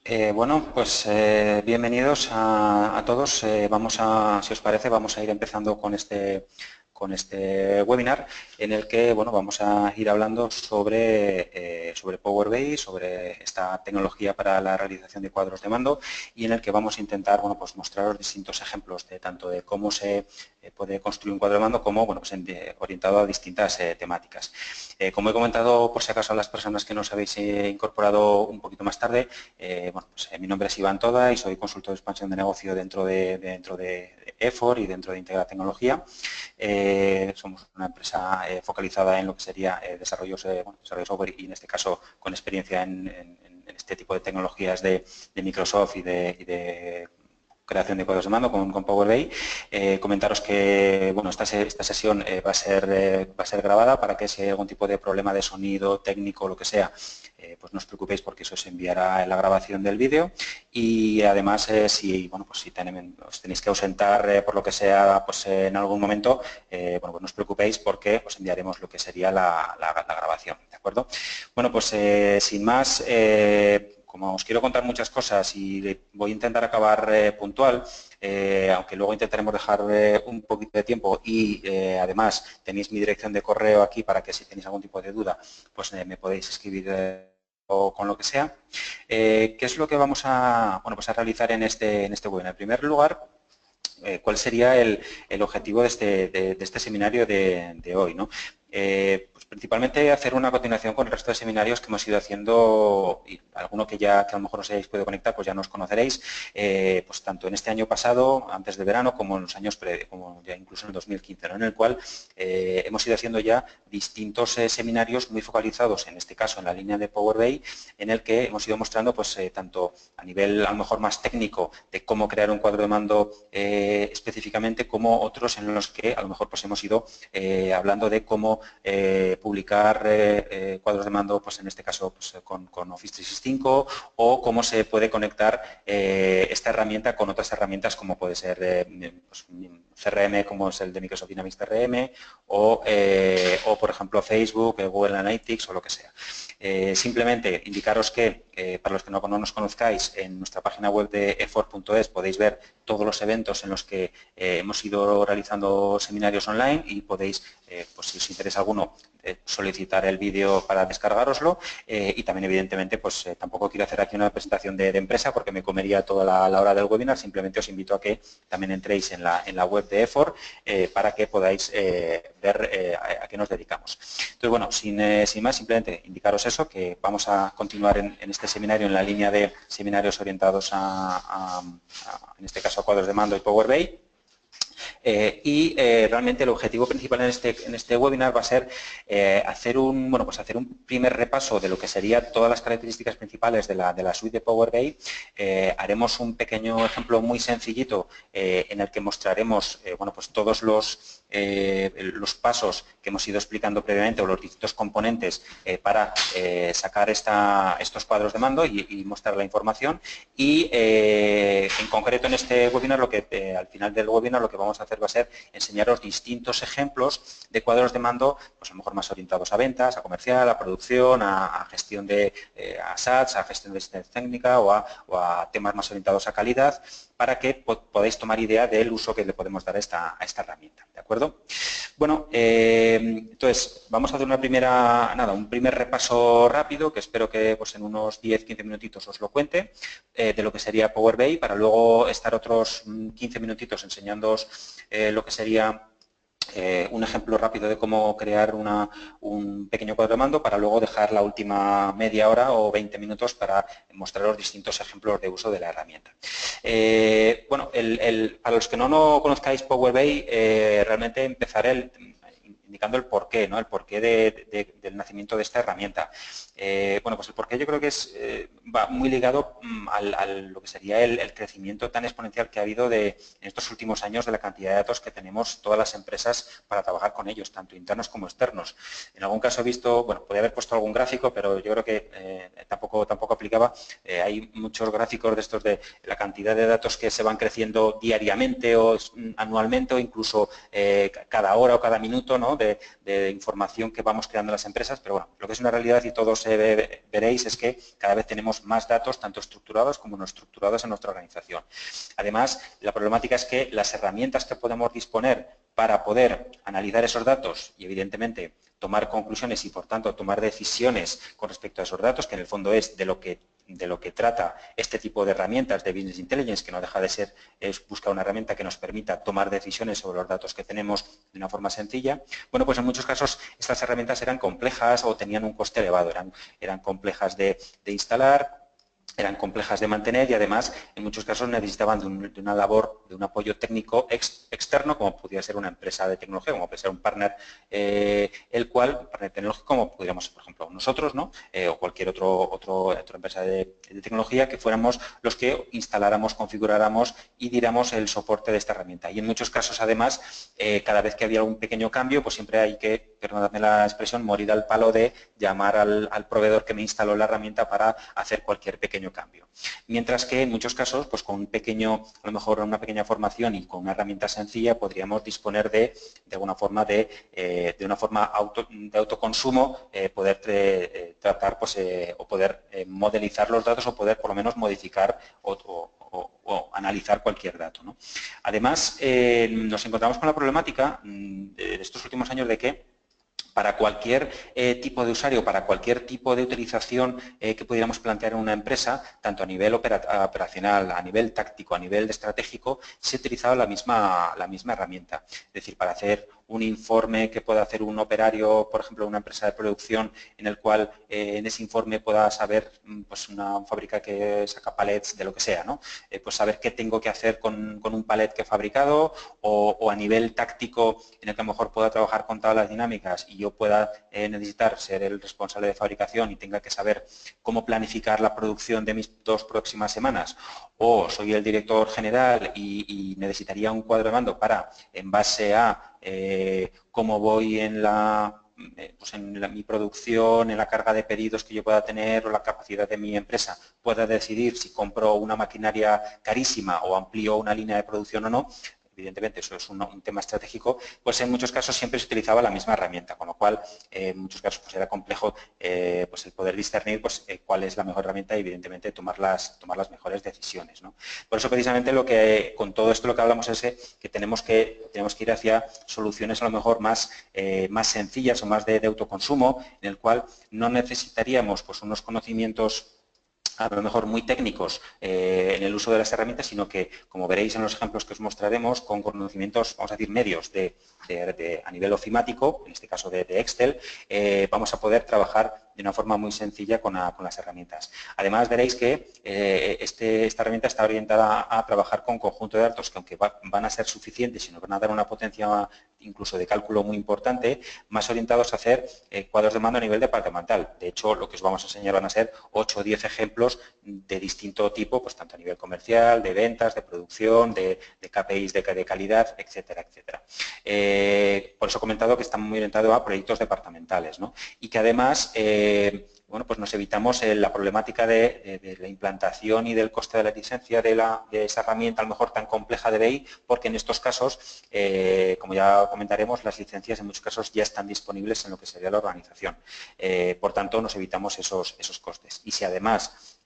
Bueno, pues bienvenidos a todos. Si os parece, vamos a ir empezando con este webinar en el que vamos a ir hablando sobre Power BI, sobre esta tecnología para la realización de cuadros de mando y en el que vamos a intentar pues mostraros distintos ejemplos de tanto de cómo se puede construir un cuadro de mando como orientado a distintas temáticas. Como he comentado, por si acaso a las personas que nos habéis incorporado un poquito más tarde, mi nombre es Iván Toda y soy consultor de expansión de negocio dentro de EFOR y dentro de Integra Tecnología. Somos una empresa focalizada en lo que sería desarrollo de software y en este caso con experiencia en este tipo de tecnologías de Microsoft y de creación de cuadros de mando con Power BI. Comentaros que esta sesión va a ser grabada para que si hay algún tipo de problema de sonido, técnico o lo que sea, pues no os preocupéis porque eso se enviará en la grabación del vídeo y además si os tenéis que ausentar por lo que sea pues en algún momento, pues no os preocupéis porque os enviaremos lo que sería la grabación, ¿de acuerdo? Bueno, pues sin más, como os quiero contar muchas cosas y voy a intentar acabar puntual, aunque luego intentaremos dejar un poquito de tiempo y además tenéis mi dirección de correo aquí para que si tenéis algún tipo de duda, pues me podéis escribir o con lo que sea. ¿Qué es lo que vamos a realizar en este webinar? En primer lugar, ¿cuál sería el objetivo de este seminario de hoy, ¿no? Pues principalmente hacer una continuación con el resto de seminarios que hemos ido haciendo, y alguno que a lo mejor os hayáis podido conectar, pues ya nos conoceréis, pues tanto en este año pasado, antes de verano, como en los años como ya incluso en el 2015, ¿no? En el cual hemos ido haciendo ya distintos seminarios muy focalizados, en este caso en la línea de Power BI, en el que hemos ido mostrando pues tanto a nivel a lo mejor más técnico de cómo crear un cuadro de mando específicamente, como otros en los que a lo mejor pues hemos ido hablando de cómo publicar cuadros de mando, pues en este caso pues, con Office 365 o cómo se puede conectar esta herramienta con otras herramientas como puede ser pues, CRM como es el de Microsoft Dynamics CRM o por ejemplo Facebook, Google Analytics o lo que sea. Simplemente indicaros que, para los que no nos conozcáis, en nuestra página web de efor.es podéis ver todos los eventos en los que hemos ido realizando seminarios online y podéis, pues si os interesa alguno, solicitar el vídeo para descargaroslo y también evidentemente pues tampoco quiero hacer aquí una presentación de empresa porque me comería toda la hora del webinar. Simplemente os invito a que también entréis en la web de EFOR para que podáis ver a qué nos dedicamos. Entonces, bueno, sin más, simplemente indicaros eso, que vamos a continuar en este seminario en la línea de seminarios orientados en este caso a cuadros de mando y Power BI. Realmente el objetivo principal en este webinar va a ser hacer un primer repaso de lo que serían todas las características principales de la suite de Power BI. Haremos un pequeño ejemplo muy sencillito en el que mostraremos pues todos los pasos que hemos ido explicando previamente o los distintos componentes para sacar estos cuadros de mando y mostrar la información. Y en concreto en este webinar, al final del webinar lo que vamos a hacer va a ser enseñaros distintos ejemplos de cuadros de mando, pues a lo mejor más orientados a ventas, a comercial, a producción, a gestión de SATs, a gestión de asistencia técnica o a temas más orientados a calidad, para que podáis tomar idea del uso que le podemos dar a esta herramienta, ¿de acuerdo? Bueno, entonces vamos a hacer un primer repaso rápido, que espero que pues, en unos 10-15 minutitos os lo cuente, de lo que sería Power BI, para luego estar otros 15 minutitos enseñándoos lo que sería un ejemplo rápido de cómo crear un pequeño cuadro de mando, para luego dejar la última media hora o 20 minutos para mostraros distintos ejemplos de uso de la herramienta. Para los que no conozcáis Power BI, realmente empezaré indicando el porqué, ¿no? El porqué del nacimiento de esta herramienta. Pues el porqué yo creo que va muy ligado a lo que sería el crecimiento tan exponencial que ha habido en estos últimos años de la cantidad de datos que tenemos todas las empresas para trabajar con ellos, tanto internos como externos. En algún caso he visto, podría haber puesto algún gráfico, pero yo creo que tampoco aplicaba. Hay muchos gráficos de estos de la cantidad de datos que se van creciendo diariamente o anualmente o incluso cada hora o cada minuto, ¿no? ¿no? de información que vamos creando en las empresas, pero bueno, lo que es una realidad y todos veréis es que cada vez tenemos más datos, tanto estructurados como no estructurados en nuestra organización. Además, la problemática es que las herramientas que podemos disponer para poder analizar esos datos y, evidentemente, tomar conclusiones y, por tanto, tomar decisiones con respecto a esos datos, que en el fondo es de lo que trata este tipo de herramientas de Business Intelligence, que no deja de ser, es buscar una herramienta que nos permita tomar decisiones sobre los datos que tenemos de una forma sencilla. Bueno, pues en muchos casos estas herramientas eran complejas o tenían un coste elevado, eran complejas de instalar, eran complejas de mantener y además en muchos casos necesitaban de una labor, de un apoyo técnico externo, como podría ser una empresa de tecnología, como puede ser un partner, el cual, partner tecnológico, como podríamos ser, por ejemplo, nosotros, ¿no? O cualquier otra empresa de tecnología, que fuéramos los que instaláramos, configuráramos y diéramos el soporte de esta herramienta. Y en muchos casos, además, cada vez que había algún pequeño cambio, pues siempre hay que, perdonadme la expresión, morir al palo de llamar al proveedor que me instaló la herramienta para hacer cualquier pequeño cambio. Mientras que en muchos casos, pues con a lo mejor una pequeña formación y con una herramienta sencilla podríamos disponer de alguna forma de una forma de autoconsumo, poder tratar pues, o poder modelizar los datos o poder por lo menos modificar o analizar cualquier dato, ¿no? Además, nos encontramos con la problemática de estos últimos años de que para cualquier tipo de usuario, para cualquier tipo de utilización que pudiéramos plantear en una empresa, tanto a nivel operacional, a nivel táctico, a nivel estratégico, se utilizaba la misma herramienta. Es decir, para hacer un informe que pueda hacer un operario, por ejemplo, una empresa de producción, en el cual en ese informe pueda saber, pues una fábrica que saca palets de lo que sea, ¿no? Pues saber qué tengo que hacer con un palet que he fabricado o a nivel táctico en el que a lo mejor pueda trabajar con tablas dinámicas y yo pueda necesitar ser el responsable de fabricación y tenga que saber cómo planificar la producción de mis 2 próximas semanas, o soy el director general y necesitaría un cuadro de mando para, en base a cómo voy en mi producción, en la carga de pedidos que yo pueda tener o la capacidad de mi empresa, pueda decidir si compro una maquinaria carísima o amplío una línea de producción o no. Evidentemente eso es un tema estratégico, pues en muchos casos siempre se utilizaba la misma herramienta, con lo cual en muchos casos pues era complejo pues el poder discernir pues, cuál es la mejor herramienta y evidentemente tomar las mejores decisiones, ¿no? Por eso precisamente con todo esto lo que hablamos es que tenemos que ir hacia soluciones a lo mejor más sencillas o más de autoconsumo, en el cual no necesitaríamos pues, unos conocimientos a lo mejor muy técnicos en el uso de las herramientas, sino que, como veréis en los ejemplos que os mostraremos, con conocimientos, vamos a decir, medios a nivel ofimático, en este caso de Excel, vamos a poder trabajar de una forma muy sencilla con las herramientas. Además, veréis que esta herramienta está orientada a trabajar con conjunto de datos que, aunque van a ser suficientes y nos van a dar una potencia incluso de cálculo muy importante, más orientados a hacer cuadros de mando a nivel departamental. De hecho, lo que os vamos a enseñar van a ser 8 o 10 ejemplos de distinto tipo, pues tanto a nivel comercial, de ventas, de producción, de KPIs de calidad, etcétera, etcétera. Por eso he comentado que están muy orientados a proyectos departamentales, ¿no? Y que además bueno, pues nos evitamos la problemática de la implantación y del coste de la licencia de esa herramienta a lo mejor tan compleja de BI, porque en estos casos, como ya comentaremos, las licencias en muchos casos ya están disponibles en lo que sería la organización. Por tanto, nos evitamos esos costes. Y si además,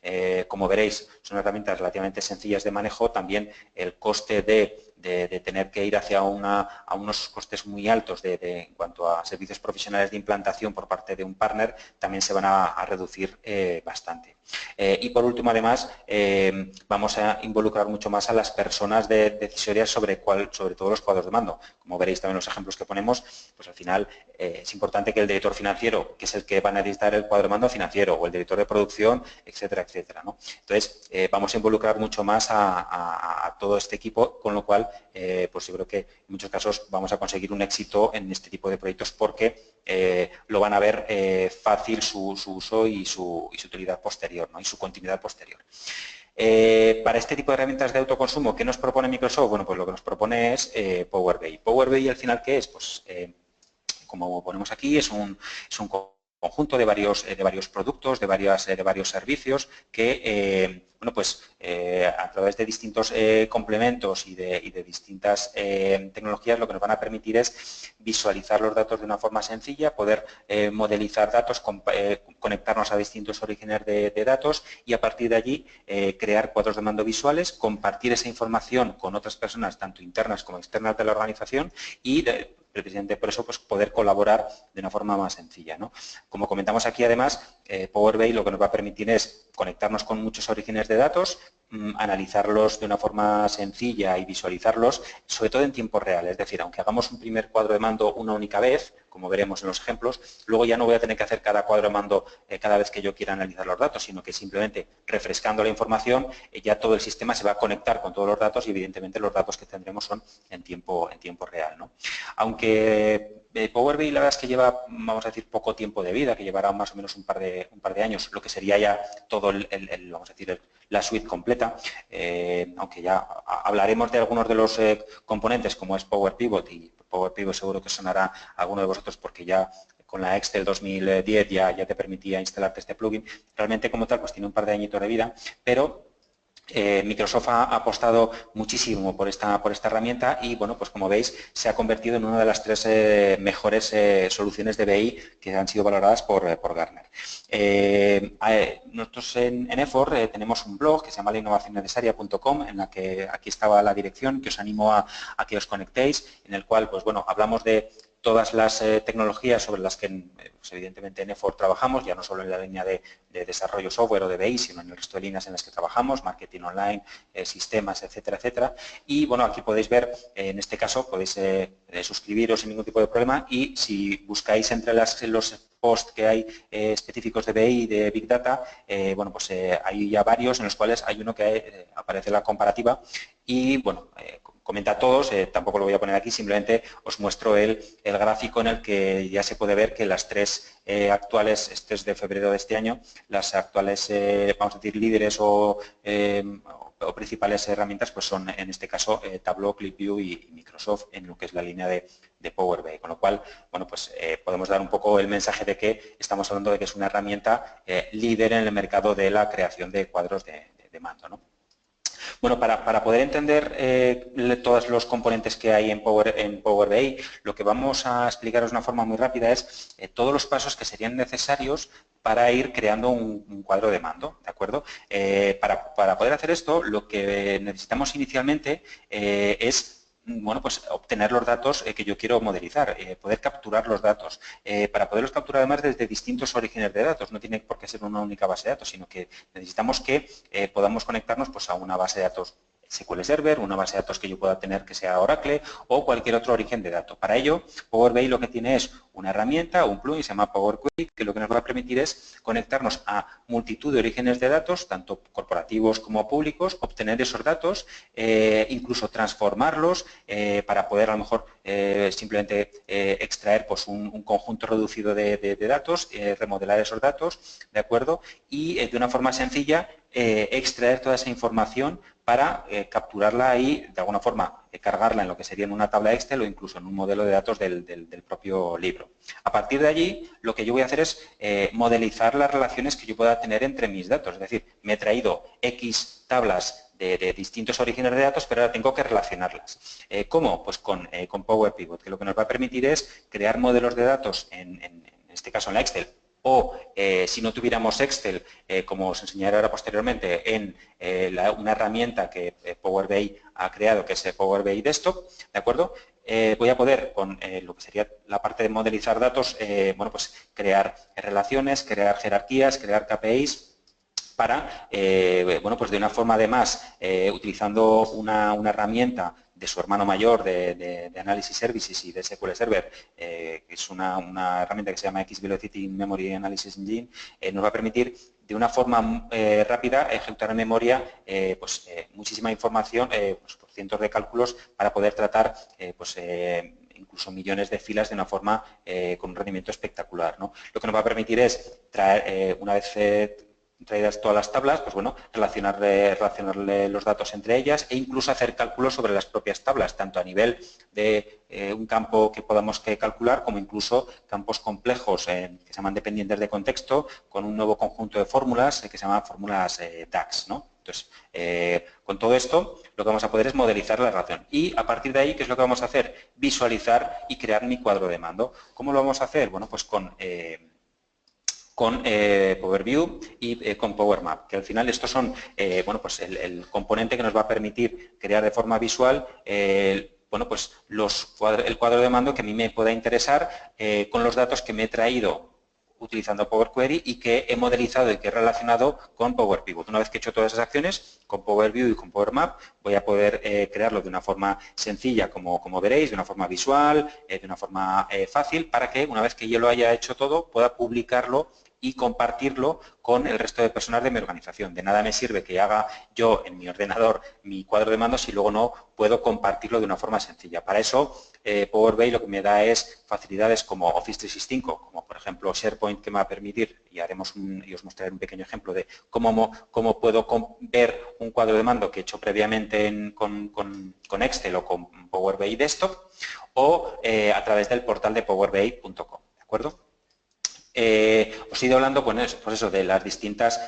como veréis, son herramientas relativamente sencillas de manejo, también el coste de tener que ir hacia a unos costes muy altos en cuanto a servicios profesionales de implantación por parte de un partner, también se van a reducir bastante. Y por último, además, vamos a involucrar mucho más a las personas decisorias sobre todos los cuadros de mando. Como veréis también en los ejemplos que ponemos, pues al final es importante que el director financiero, que es el que va a necesitar el cuadro de mando financiero, o el director de producción, etcétera, etcétera, ¿no? Entonces, vamos a involucrar mucho más a todo este equipo, con lo cual, pues yo creo que en muchos casos vamos a conseguir un éxito en este tipo de proyectos porque lo van a ver fácil su uso y su utilidad posterior, ¿no? Y su continuidad posterior. Para este tipo de herramientas de autoconsumo, ¿qué nos propone Microsoft? Bueno, pues lo que nos propone es Power BI. Power BI, al final, ¿qué es? Pues, como ponemos aquí, es un conjunto de varios productos, de varios servicios que bueno, pues, a través de distintos complementos y de distintas tecnologías lo que nos van a permitir es visualizar los datos de una forma sencilla, poder modelizar datos, conectarnos a distintos orígenes de datos y a partir de allí crear cuadros de mando visuales, compartir esa información con otras personas, tanto internas como externas de la organización y precisamente por eso pues, poder colaborar de una forma más sencilla, ¿no? Como comentamos aquí, además, Power BI lo que nos va a permitir es conectarnos con muchos orígenes de datos, analizarlos de una forma sencilla y visualizarlos, sobre todo en tiempo real. Es decir, aunque hagamos un primer cuadro de mando una única vez, como veremos en los ejemplos, luego ya no voy a tener que hacer cada cuadro de mando cada vez que yo quiera analizar los datos, sino que simplemente refrescando la información ya todo el sistema se va a conectar con todos los datos y evidentemente los datos que tendremos son en tiempo real, ¿no? Aunque Power BI la verdad es que lleva, vamos a decir, poco tiempo de vida, que llevará más o menos un par de años, lo que sería ya todo vamos a decir, la suite completa, aunque ya hablaremos de algunos de los componentes como es Power Pivot, y Power Pivot seguro que sonará a alguno de vosotros porque ya con la Excel 2010 ya te permitía instalarte este plugin. Realmente como tal pues tiene un par de añitos de vida, pero Microsoft ha apostado muchísimo por esta herramienta y, bueno, pues como veis, se ha convertido en una de las 3 mejores soluciones de BI que han sido valoradas por Gartner. Nosotros en EFOR tenemos un blog que se llama lainnovacionnecesaria.com, en la que aquí estaba la dirección, que os animo a que os conectéis, en el cual, pues bueno, hablamos de todas las tecnologías sobre las que pues evidentemente en EFOR trabajamos, ya no solo en la línea de desarrollo software o de BI, sino en el resto de líneas en las que trabajamos, marketing online, sistemas, etcétera, etcétera. Y bueno, aquí podéis ver, en este caso, podéis suscribiros sin ningún tipo de problema y si buscáis entre los posts que hay específicos de BI y de Big Data, bueno, pues hay ya varios en los cuales hay uno que aparece la comparativa y, bueno, comenta a todos, tampoco lo voy a poner aquí, simplemente os muestro el gráfico en el que ya se puede ver que las 3 actuales, este es de febrero de este año, las actuales, vamos a decir, líderes o principales herramientas pues son en este caso Tableau, ClickView y Microsoft en lo que es la línea de Power BI, con lo cual, bueno, pues podemos dar un poco el mensaje de que estamos hablando de que es una herramienta líder en el mercado de la creación de cuadros de mando, ¿no? Bueno, para poder entender todos los componentes que hay en Power BI, lo que vamos a explicaros de una forma muy rápida es todos los pasos que serían necesarios para ir creando un cuadro de mando, ¿de acuerdo? Para poder hacer esto, lo que necesitamos inicialmente es bueno, pues obtener los datos que yo quiero modelizar, poder capturar los datos. Para poderlos capturar además desde distintos orígenes de datos, no tiene por qué ser una única base de datos, sino que necesitamos que podamos conectarnos pues, a una base de datos SQL Server, una base de datos que yo pueda tener que sea Oracle o cualquier otro origen de datos. Para ello, Power BI lo que tiene es una herramienta o un plugin, se llama Power Query, que lo que nos va a permitir es conectarnos a multitud de orígenes de datos, tanto corporativos como públicos, obtener esos datos, incluso transformarlos para poder a lo mejor simplemente extraer pues, un conjunto reducido de datos, remodelar esos datos, ¿de acuerdo? Y de una forma sencilla extraer toda esa información para capturarla y de alguna forma cargarla en lo que sería en una tabla Excel o incluso en un modelo de datos del propio libro. A partir de allí, lo que yo voy a hacer es modelizar las relaciones que yo pueda tener entre mis datos. Es decir, me he traído X tablas de distintos orígenes de datos, pero ahora tengo que relacionarlas. ¿Cómo? Pues con Power Pivot, que lo que nos va a permitir es crear modelos de datos, en este caso en la Excel, o si no tuviéramos Excel, como os enseñaré ahora posteriormente, en una herramienta que Power BI ha creado, que es Power BI Desktop, ¿de acuerdo? Voy a poder, con lo que sería la parte de modelizar datos, bueno, pues crear relaciones, crear jerarquías, crear KPIs, para, bueno, pues de una forma además, utilizando una herramienta de su hermano mayor de Analysis Services y de SQL Server, que es una herramienta que se llama X-Velocity Memory Analysis Engine, nos va a permitir de una forma rápida ejecutar en memoria pues, muchísima información, pues, por cientos de cálculos para poder tratar pues, incluso millones de filas de una forma con un rendimiento espectacular, ¿no? Lo que nos va a permitir es traer, una vez traídas todas las tablas, pues bueno, relacionarle los datos entre ellas e incluso hacer cálculos sobre las propias tablas, tanto a nivel de un campo que podamos calcular, como incluso campos complejos que se llaman dependientes de contexto, con un nuevo conjunto de fórmulas que se llaman fórmulas DAX, ¿no? Entonces, con todo esto, lo que vamos a poder es modelizar la relación. Y a partir de ahí, ¿qué es lo que vamos a hacer? Visualizar y crear mi cuadro de mando. ¿Cómo lo vamos a hacer? Bueno, pues con Power View y con Power Map, que al final estos son bueno, pues el componente que nos va a permitir crear de forma visual bueno, pues el cuadro de mando que a mí me pueda interesar con los datos que me he traído utilizando Power Query y que he modelizado y que he relacionado con Power Pivot. Una vez que he hecho todas esas acciones, con Power View y con Power Map, voy a poder crearlo de una forma sencilla, como veréis, de una forma visual, de una forma fácil, para que una vez que yo lo haya hecho todo, pueda publicarlo y compartirlo con el resto de personas de mi organización. De nada me sirve que haga yo en mi ordenador mi cuadro de mando si luego no puedo compartirlo de una forma sencilla. Para eso, Power BI lo que me da es facilidades como Office 365, como por ejemplo SharePoint, que me va a permitir, y os mostraré un pequeño ejemplo de cómo puedo ver un cuadro de mando que he hecho previamente con Excel o con Power BI Desktop, o a través del portal de powerbi.com, ¿de acuerdo? Os he ido hablando pues eso, de las distintas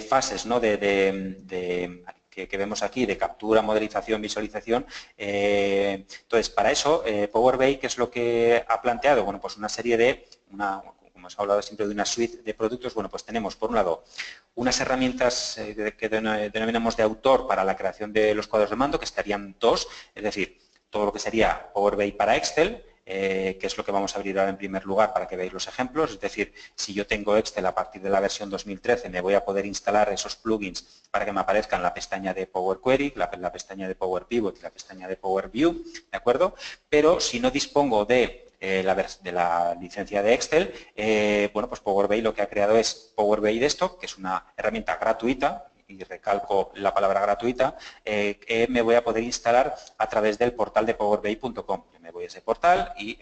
fases, ¿no? que vemos aquí, de captura, modelización, visualización. Entonces, para eso, Power BI, ¿qué es lo que ha planteado? Bueno, pues una serie como os he hablado siempre de una suite de productos, bueno, pues tenemos, por un lado, unas herramientas que denominamos de autor para la creación de los cuadros de mando, que estarían dos, es decir, todo lo que sería Power BI para Excel, que es lo que vamos a abrir ahora en primer lugar para que veáis los ejemplos. Es decir, si yo tengo Excel a partir de la versión 2013, me voy a poder instalar esos plugins para que me aparezcan la pestaña de Power Query, la pestaña de Power Pivot y la pestaña de Power View, ¿de acuerdo? Pero si no dispongo de la licencia de Excel, bueno, pues Power BI lo que ha creado es Power BI Desktop, que es una herramienta gratuita, y recalco la palabra gratuita, que me voy a poder instalar a través del portal de powerbi.com. Me voy a ese portal y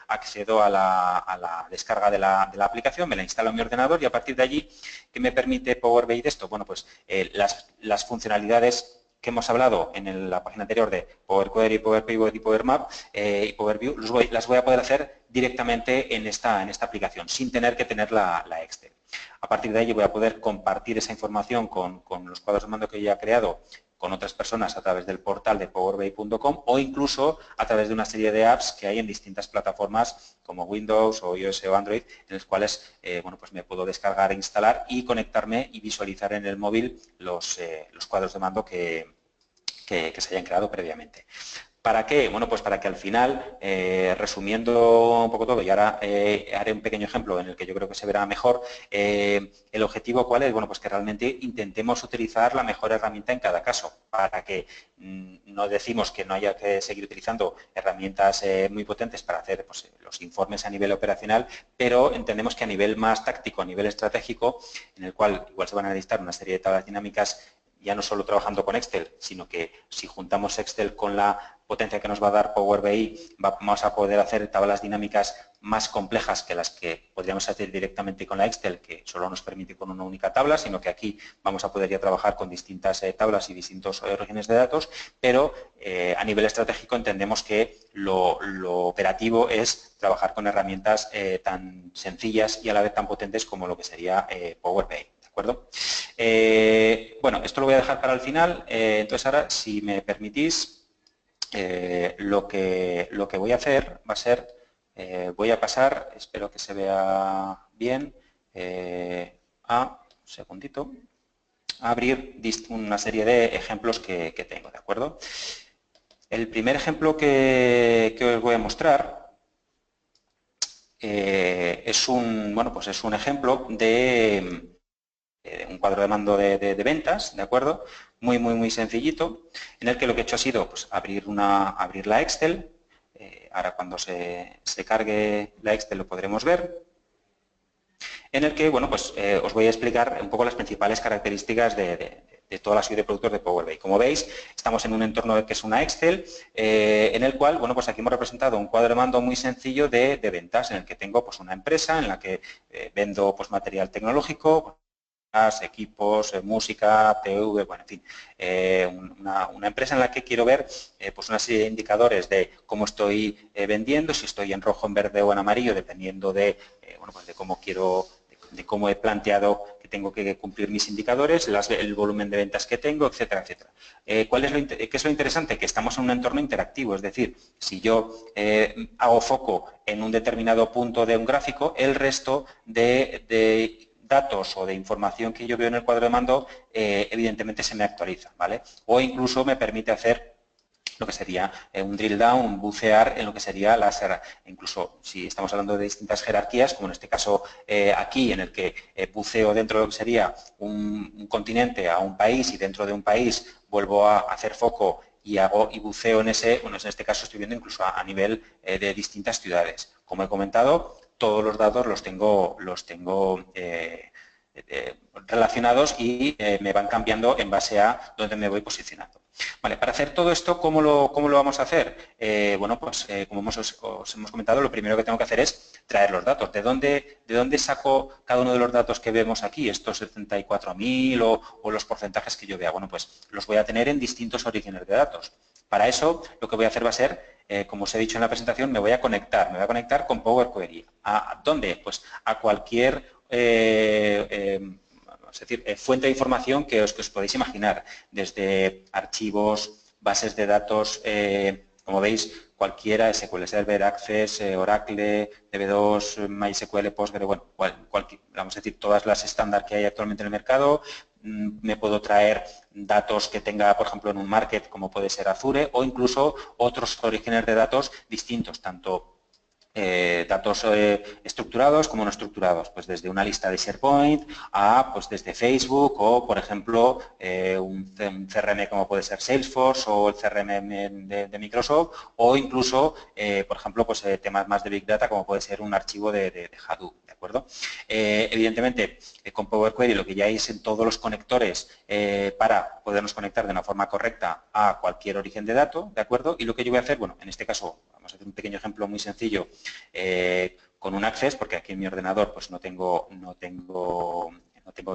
accedo a la descarga de la aplicación, me la instalo en mi ordenador y a partir de allí, ¿qué me permite Power BI de esto? Bueno, pues las funcionalidades que hemos hablado en la página anterior de Power Query, Power Pivot y Power Map y Power View, las voy a poder hacer directamente en esta aplicación, sin tener que tener la Excel. A partir de ahí voy a poder compartir esa información con los cuadros de mando que ya he creado con otras personas a través del portal de powerbi.com o incluso a través de una serie de apps que hay en distintas plataformas como Windows o iOS o Android, en las cuales bueno, pues me puedo descargar e instalar y conectarme y visualizar en el móvil los cuadros de mando que se hayan creado previamente. ¿Para qué? Bueno, pues para que al final, resumiendo un poco todo, y ahora haré un pequeño ejemplo en el que yo creo que se verá mejor, el objetivo ¿cuál es? Bueno, pues que realmente intentemos utilizar la mejor herramienta en cada caso, para que no decimos que no haya que seguir utilizando herramientas muy potentes para hacer pues, los informes a nivel operacional, pero entendemos que a nivel más táctico, a nivel estratégico, en el cual igual se van a necesitar una serie de tablas dinámicas ya no solo trabajando con Excel, sino que si juntamos Excel con la potencia que nos va a dar Power BI, vamos a poder hacer tablas dinámicas más complejas que las que podríamos hacer directamente con la Excel, que solo nos permite con una única tabla, sino que aquí vamos a poder ya trabajar con distintas tablas y distintos orígenes de datos, pero a nivel estratégico entendemos que lo operativo es trabajar con herramientas tan sencillas y a la vez tan potentes como lo que sería Power BI. ¿De acuerdo? Bueno, esto lo voy a dejar para el final, entonces ahora, si me permitís, lo que voy a hacer va a ser, voy a pasar, espero que se vea bien, un segundito, a abrir una serie de ejemplos que tengo, ¿de acuerdo? El primer ejemplo que os voy a mostrar es un ejemplo de un cuadro de mando de ventas, ¿de acuerdo? Muy sencillito, en el que lo que he hecho ha sido pues, abrir la Excel. Ahora cuando se cargue la Excel lo podremos ver. En el que, bueno, pues os voy a explicar un poco las principales características de toda la suite de productos de Power BI. Como veis, estamos en un entorno que es una Excel, en el cual, bueno, pues aquí hemos representado un cuadro de mando muy sencillo de ventas, en el que tengo pues una empresa en la que vendo pues material tecnológico, equipos, música, TV, bueno, en fin, una empresa en la que quiero ver pues una serie de indicadores de cómo estoy vendiendo, si estoy en rojo, en verde o en amarillo, dependiendo de, bueno, pues de cómo quiero, de cómo he planteado que tengo que cumplir mis indicadores, el volumen de ventas que tengo, etcétera, etcétera. ¿Qué es lo interesante? Que estamos en un entorno interactivo, es decir, si yo hago foco en un determinado punto de un gráfico, el resto de datos o de información que yo veo en el cuadro de mando, evidentemente se me actualiza, ¿vale? O incluso me permite hacer lo que sería un drill down, un bucear en lo que sería incluso si estamos hablando de distintas jerarquías, como en este caso aquí, en el que buceo dentro de lo que sería un continente a un país y dentro de un país vuelvo a hacer foco y buceo en ese, bueno, en este caso estoy viendo incluso a nivel de distintas ciudades. Como he comentado, todos los datos los tengo relacionados y me van cambiando en base a dónde me voy posicionando. Vale, para hacer todo esto, ¿cómo lo vamos a hacer? Bueno, pues como os hemos comentado, lo primero que tengo que hacer es traer los datos. ¿De dónde saco cada uno de los datos que vemos aquí? Estos 74.000 o los porcentajes que yo vea. Bueno, pues los voy a tener en distintos orígenes de datos. Para eso, lo que voy a hacer va a ser, como os he dicho en la presentación, me voy a conectar con Power Query. ¿A dónde? Pues a cualquier es decir, fuente de información que os podéis imaginar, desde archivos, bases de datos, como veis, cualquiera, SQL Server, Access, Oracle, DB2, MySQL, Postgre, bueno, vamos a decir, todas las estándar que hay actualmente en el mercado. Me puedo traer datos que tenga, por ejemplo, en un market, como puede ser Azure, o incluso otros orígenes de datos distintos, tanto datos estructurados como no estructurados, pues desde una lista de SharePoint a pues desde Facebook o, por ejemplo, un CRM como puede ser Salesforce o el CRM de Microsoft o incluso, por ejemplo, pues temas más de Big Data como puede ser un archivo de Hadoop, ¿de acuerdo? Evidentemente, con Power Query lo que ya hay es en todos los conectores para podernos conectar de una forma correcta a cualquier origen de dato, ¿de acuerdo? Y lo que yo voy a hacer, bueno, en este caso, vamos a hacer un pequeño ejemplo muy sencillo con un Access, porque aquí en mi ordenador pues no tengo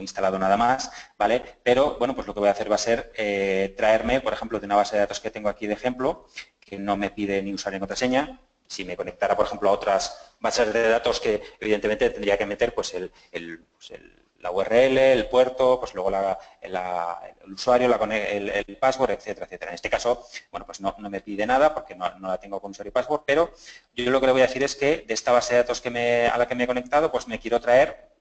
instalado nada más, ¿vale? Pero, bueno, pues lo que voy a hacer va a ser traerme, por ejemplo, de una base de datos que tengo aquí de ejemplo, que no me pide ni usuario ni contraseña. Si me conectara, por ejemplo, a otras bases de datos que evidentemente tendría que meter pues la URL, el puerto, pues luego el usuario, el password, etcétera, etcétera. En este caso, bueno, pues no me pide nada porque no la tengo con usuario y password, pero yo lo que le voy a decir es que de esta base de datos a la que me he conectado, pues me quiero traer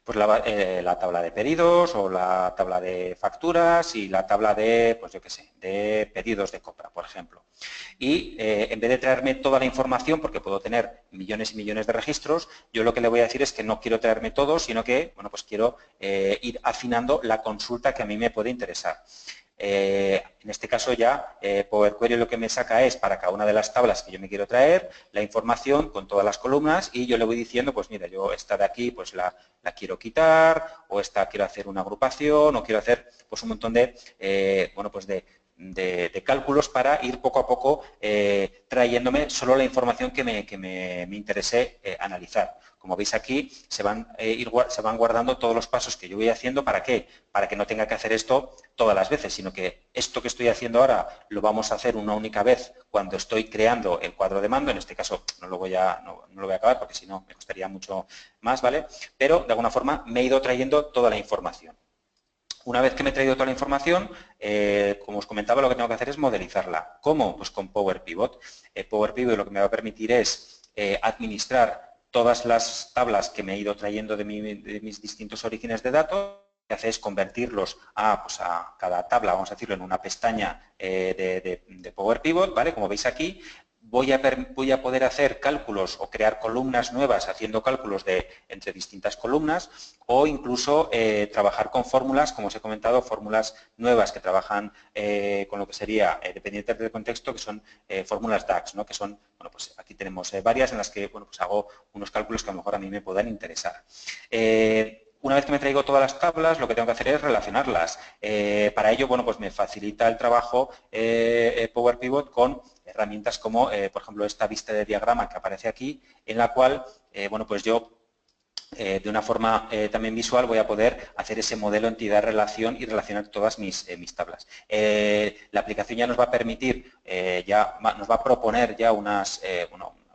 pues la tabla de pedidos o la tabla de facturas y la tabla de, pues yo qué sé, de pedidos de compra, por ejemplo. Y en vez de traerme toda la información, porque puedo tener millones y millones de registros, yo lo que le voy a decir es que no quiero traerme todo, sino que, bueno, pues quiero ir afinando la consulta que a mí me puede interesar. En este caso ya Power Query lo que me saca es para cada una de las tablas que yo me quiero traer, la información con todas las columnas y yo le voy diciendo, pues mira, yo esta de aquí pues la quiero quitar o esta quiero hacer una agrupación o quiero hacer pues un montón de, bueno, pues de cálculos para ir poco a poco trayéndome solo la información que me interese analizar. Como veis aquí, se van guardando todos los pasos que yo voy haciendo. ¿Para qué? Para que no tenga que hacer esto todas las veces, sino que esto que estoy haciendo ahora lo vamos a hacer una única vez cuando estoy creando el cuadro de mando. En este caso no lo voy a acabar porque si no me costaría mucho más, ¿vale? Pero de alguna forma me he ido trayendo toda la información. Una vez que me he traído toda la información, como os comentaba, lo que tengo que hacer es modelizarla. ¿Cómo? Pues con Power Pivot. Power Pivot lo que me va a permitir es administrar todas las tablas que me he ido trayendo de mis distintos orígenes de datos. Lo que hace es convertirlos pues a cada tabla, vamos a decirlo, en una pestaña de Power Pivot, ¿vale? Como veis aquí. Voy a poder hacer cálculos o crear columnas nuevas haciendo cálculos entre distintas columnas o incluso trabajar con fórmulas, como os he comentado, fórmulas nuevas que trabajan con lo que sería, dependientes del contexto, que son fórmulas DAX, ¿no? Que son, bueno, pues aquí tenemos varias en las que, bueno, pues hago unos cálculos que a lo mejor a mí me puedan interesar. Una vez que me traigo todas las tablas, lo que tengo que hacer es relacionarlas. Para ello, bueno, pues me facilita el trabajo Power Pivot con herramientas como, por ejemplo, esta vista de diagrama que aparece aquí, en la cual, bueno, pues yo de una forma también visual voy a poder hacer ese modelo entidad-relación y relacionar todas mis tablas. La aplicación ya nos va a permitir, nos va a proponer ya unas,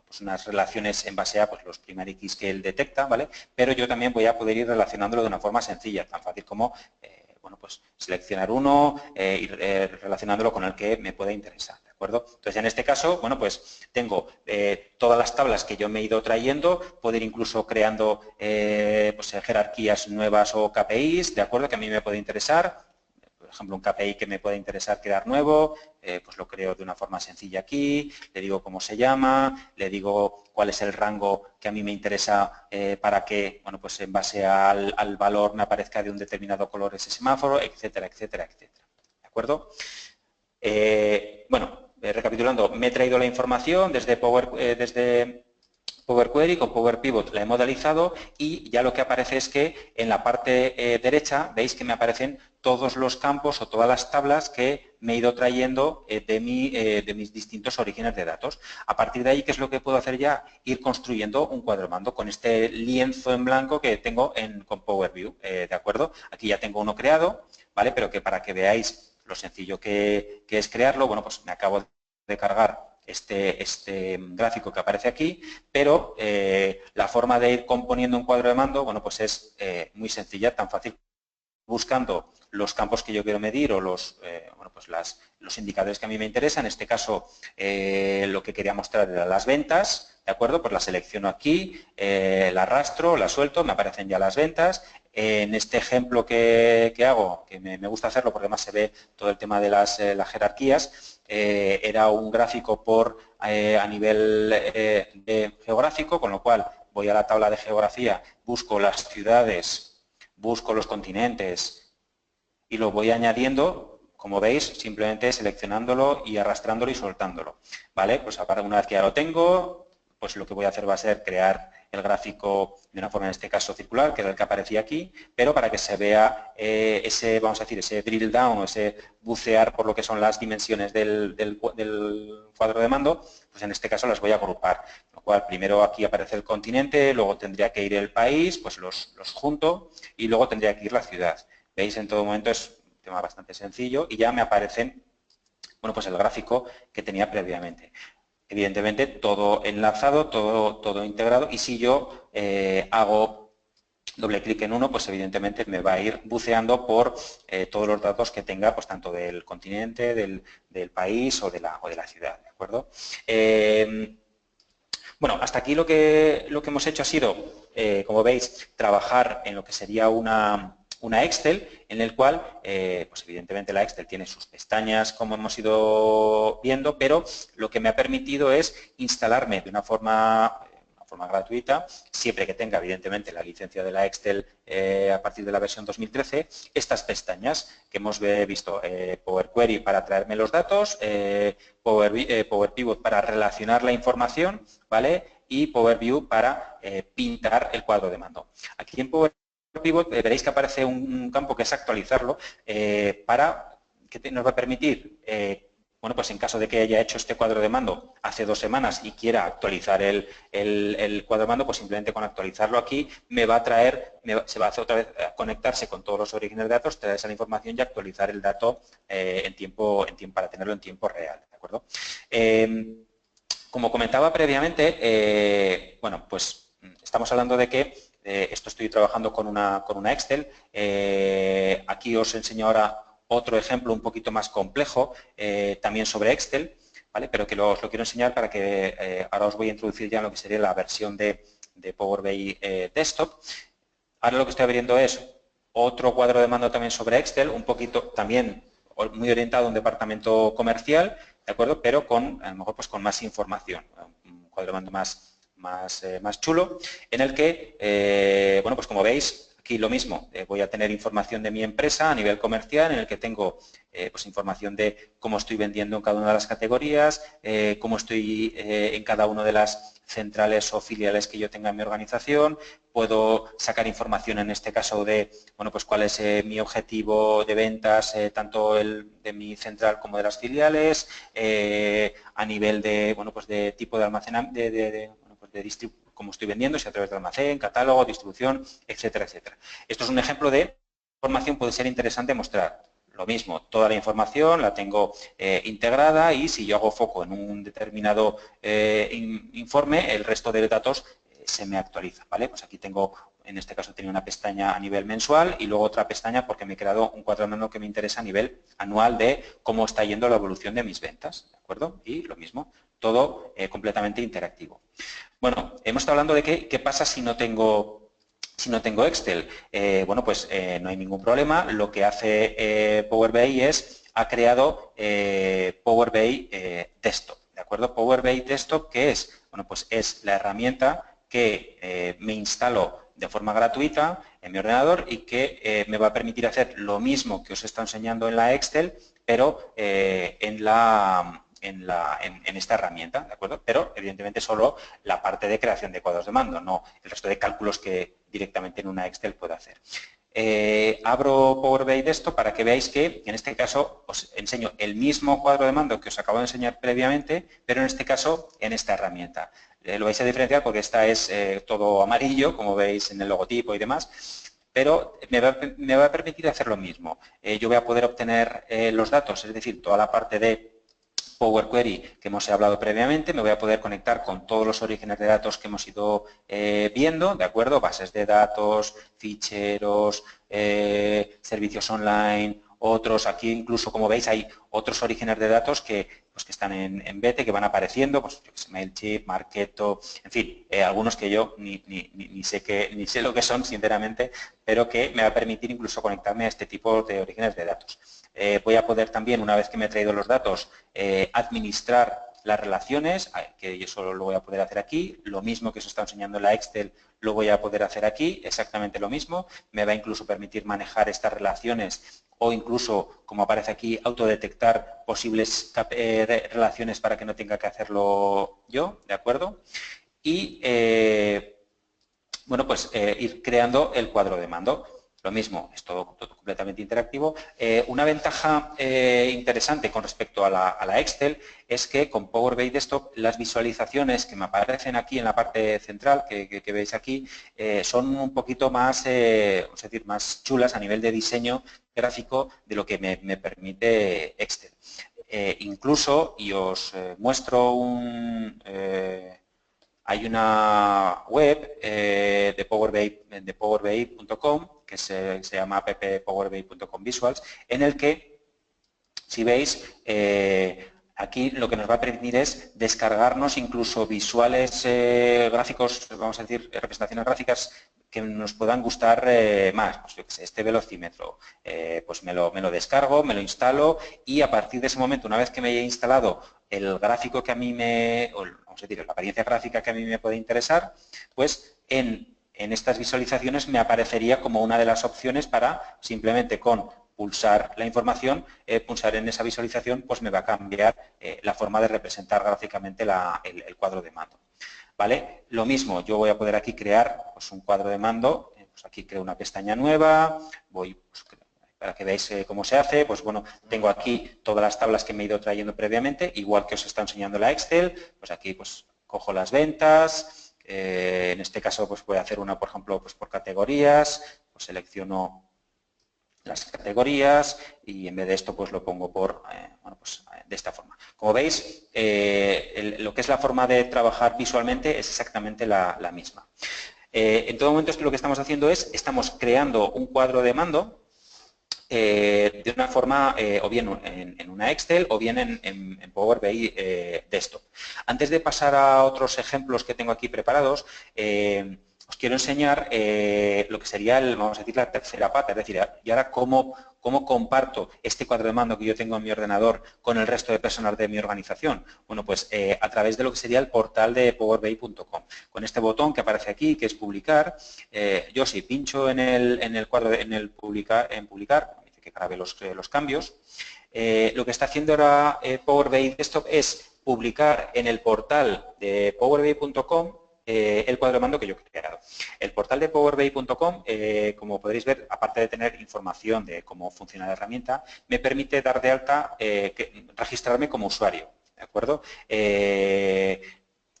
pues unas relaciones en base a pues, los primary keys que él detecta, ¿vale? Pero yo también voy a poder ir relacionándolo de una forma sencilla, tan fácil como bueno, pues seleccionar uno, ir relacionándolo con el que me pueda interesar. ¿De acuerdo? Entonces, en este caso, bueno, pues tengo todas las tablas que yo me he ido trayendo, puedo ir incluso creando pues, jerarquías nuevas o KPIs, ¿de acuerdo? Que a mí me puede interesar. Por ejemplo, un KPI que me puede interesar crear nuevo, pues lo creo de una forma sencilla aquí, le digo cómo se llama, le digo cuál es el rango que a mí me interesa para que, bueno, pues en base al valor me aparezca de un determinado color ese semáforo, etcétera, etcétera, etcétera. ¿De acuerdo? Bueno, recapitulando, me he traído la información desde Power Query, con Power Pivot la he modalizado y ya lo que aparece es que en la parte derecha veis que me aparecen todos los campos o todas las tablas que me he ido trayendo de mis distintos orígenes de datos. A partir de ahí, ¿qué es lo que puedo hacer ya? Ir construyendo un cuadro de mando con este lienzo en blanco que tengo con Power View, ¿de acuerdo? Aquí ya tengo uno creado, ¿vale? Pero que para que veáis lo sencillo que es crearlo, bueno, pues me acabo de cargar este gráfico que aparece aquí, pero la forma de ir componiendo un cuadro de mando, bueno, pues es muy sencilla, tan fácil buscando los campos que yo quiero medir o bueno, pues los indicadores que a mí me interesan. En este caso, lo que quería mostrar eran las ventas, ¿de acuerdo? Pues la selecciono aquí, la arrastro, la suelto, me aparecen ya las ventas. En este ejemplo que hago, que me gusta hacerlo porque además se ve todo el tema de las jerarquías, era un gráfico a nivel geográfico, con lo cual voy a la tabla de geografía, busco las ciudades, busco los continentes y lo voy añadiendo, como veis, simplemente seleccionándolo y arrastrándolo y soltándolo. ¿Vale? Pues una vez que ya lo tengo, pues lo que voy a hacer va a ser crear el gráfico de una forma, en este caso, circular, que es el que aparecía aquí, pero para que se vea vamos a decir, ese drill down o ese bucear por lo que son las dimensiones del cuadro de mando, pues en este caso las voy a agrupar. Lo cual, primero aquí aparece el continente, luego tendría que ir el país, pues los junto y luego tendría que ir la ciudad. ¿Veis? En todo momento es un tema bastante sencillo y ya me aparecen, bueno, pues el gráfico que tenía previamente. Evidentemente, todo enlazado, todo integrado, y si yo hago doble clic en uno, pues evidentemente me va a ir buceando por todos los datos que tenga, pues tanto del continente, del país o de la ciudad, ¿de acuerdo? Bueno, hasta aquí lo que hemos hecho ha sido, como veis, trabajar en lo que sería una Excel, en el cual, pues evidentemente la Excel tiene sus pestañas, como hemos ido viendo, pero lo que me ha permitido es instalarme de una forma gratuita, siempre que tenga, evidentemente, la licencia de la Excel a partir de la versión 2013, estas pestañas que hemos visto, Power Query para traerme los datos, Power Pivot para relacionar la información, ¿vale? Y Power View para pintar el cuadro de mando. Aquí en Power Pivot veréis que aparece un campo que es actualizarlo para que nos va a permitir bueno, pues en caso de que haya hecho este cuadro de mando hace 2 semanas y quiera actualizar el cuadro de mando, pues simplemente con actualizarlo aquí me va a traer, se va a hacer otra vez a conectarse con todos los orígenes de datos, traer esa información y actualizar el dato para tenerlo en tiempo real, ¿de acuerdo? Como comentaba previamente, bueno, pues estamos hablando de que esto estoy trabajando con una Excel. Aquí os enseño ahora otro ejemplo un poquito más complejo, también sobre Excel, ¿vale? Pero que os lo quiero enseñar para que ahora os voy a introducir ya en lo que sería la versión de Power BI Desktop. Ahora lo que estoy abriendo es otro cuadro de mando también sobre Excel, un poquito también muy orientado a un departamento comercial, ¿de acuerdo? Pero a lo mejor pues con más información, un cuadro de mando más chulo, en el que, bueno, pues como veis, aquí lo mismo, voy a tener información de mi empresa a nivel comercial, en el que tengo pues información de cómo estoy vendiendo en cada una de las categorías, cómo estoy en cada una de las centrales o filiales que yo tenga en mi organización, puedo sacar información en este caso de, bueno, pues cuál es mi objetivo de ventas, tanto de mi central como de las filiales, a nivel de, bueno, pues de tipo de almacenamiento, cómo estoy vendiendo, si a través de almacén, catálogo, distribución, etcétera, etcétera. Esto es un ejemplo de información puede ser interesante mostrar. Lo mismo, toda la información la tengo integrada y si yo hago foco en un determinado informe, el resto de datos se me actualiza, ¿vale? Pues aquí tengo, en este caso tenía una pestaña a nivel mensual y luego otra pestaña porque me he creado un cuadro de mando que me interesa a nivel anual de cómo está yendo la evolución de mis ventas, ¿de acuerdo? Y lo mismo, todo completamente interactivo. Bueno, hemos estado hablando de qué pasa si no tengo Excel. Bueno, pues no hay ningún problema. Lo que hace Power BI ha creado Power BI Desktop, ¿de acuerdo? Power BI Desktop, ¿qué es? Bueno, pues es la herramienta que me instalo de forma gratuita en mi ordenador y que me va a permitir hacer lo mismo que os he estado enseñando en la Excel, pero en esta herramienta, ¿de acuerdo? Pero, evidentemente, solo la parte de creación de cuadros de mando, no el resto de cálculos que directamente en una Excel puedo hacer. Abro Power BI Desktop para que veáis que, en este caso, os enseño el mismo cuadro de mando que os acabo de enseñar previamente, pero en este caso, en esta herramienta. Lo vais a diferenciar porque esta es todo amarillo, como veis en el logotipo y demás, pero me va a permitir hacer lo mismo. Yo voy a poder obtener los datos, es decir, toda la parte de Power Query que hemos hablado previamente, me voy a poder conectar con todos los orígenes de datos que hemos ido viendo, ¿de acuerdo? Bases de datos, ficheros, servicios online, otros, aquí incluso como veis hay otros orígenes de datos que están en Bete, que van apareciendo, pues MailChimp, Marketo, en fin, algunos que yo ni sé lo que son, sinceramente, pero que me va a permitir incluso conectarme a este tipo de orígenes de datos. Voy a poder también, una vez que me he traído los datos, administrar las relaciones, que yo solo lo voy a poder hacer aquí, lo mismo que os está enseñando en la Excel lo voy a poder hacer aquí, exactamente lo mismo, me va a incluso permitir manejar estas relaciones o incluso, como aparece aquí, autodetectar posibles relaciones para que no tenga que hacerlo yo, ¿de acuerdo? Y, bueno, pues ir creando el cuadro de mando. Lo mismo, es todo completamente interactivo. Una ventaja interesante con respecto a la Excel es que con Power BI Desktop las visualizaciones que me aparecen aquí en la parte central, que veis aquí, son un poquito más, vamos a decir, más chulas a nivel de diseño gráfico de lo que me permite Excel. Incluso, y os muestro hay una web de powerbi.com que se llama apppowerbi.com visuals, en el que, si veis, aquí lo que nos va a permitir es descargarnos incluso visuales gráficos, vamos a decir, representaciones gráficas que nos puedan gustar más. Pues yo qué sé, este velocímetro, pues me lo descargo, me lo instalo y a partir de ese momento, una vez que me haya instalado el gráfico que a mí vamos a decir, la apariencia gráfica que a mí me puede interesar, pues en estas visualizaciones me aparecería como una de las opciones para simplemente con pulsar la información, pulsar en esa visualización, pues me va a cambiar la forma de representar gráficamente el cuadro de mando. ¿Vale? Lo mismo, yo voy a poder aquí crear pues, un cuadro de mando, pues aquí creo una pestaña nueva, voy pues, para que veáis cómo se hace, pues bueno, tengo aquí todas las tablas que me he ido trayendo previamente, igual que os está enseñando la Excel, pues aquí pues cojo las ventas, en este caso pues voy a hacer una, por ejemplo, pues por categorías, pues selecciono las categorías y en vez de esto pues lo pongo bueno, pues, de esta forma. Como veis, lo que es la forma de trabajar visualmente es exactamente la misma. En todo momento lo que estamos haciendo estamos creando un cuadro de mando de una forma o bien en una Excel o bien en Power BI Desktop. Antes de pasar a otros ejemplos que tengo aquí preparados, os quiero enseñar lo que sería, vamos a decir, la tercera pata, es decir, y ahora cómo comparto este cuadro de mando que yo tengo en mi ordenador con el resto de personas de mi organización. Bueno, pues a través de lo que sería el portal de powerbi.com. Con este botón que aparece aquí, que es publicar, yo si pincho en el cuadro, en publicar, me dice que grabe los cambios, lo que está haciendo ahora Power BI Desktop es publicar en el portal de powerbi.com el cuadro de mando que yo he creado. El portal de powerbi.com, como podréis ver, aparte de tener información de cómo funciona la herramienta, me permite dar de alta, registrarme como usuario, ¿de acuerdo?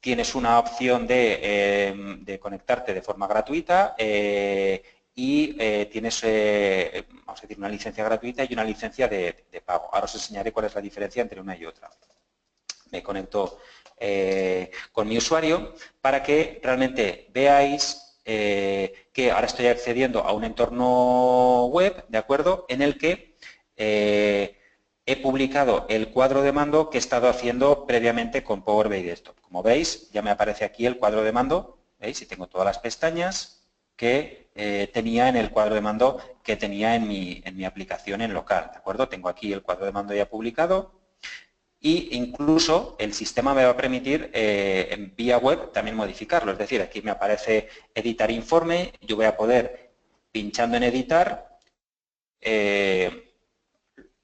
tienes una opción de conectarte de forma gratuita y tienes, vamos a decir, una licencia gratuita y una licencia de pago. Ahora os enseñaré cuál es la diferencia entre una y otra. Me conecto con mi usuario para que realmente veáis que ahora estoy accediendo a un entorno web, ¿de acuerdo?, en el que he publicado el cuadro de mando que he estado haciendo previamente con Power BI Desktop. Como veis, ya me aparece aquí el cuadro de mando, ¿veis? Y tengo todas las pestañas que tenía en el cuadro de mando que tenía en mi aplicación en local, ¿de acuerdo? Tengo aquí el cuadro de mando ya publicado y incluso el sistema me va a permitir en vía web también modificarlo. Es decir, aquí me aparece editar informe, yo voy a poder, pinchando en editar,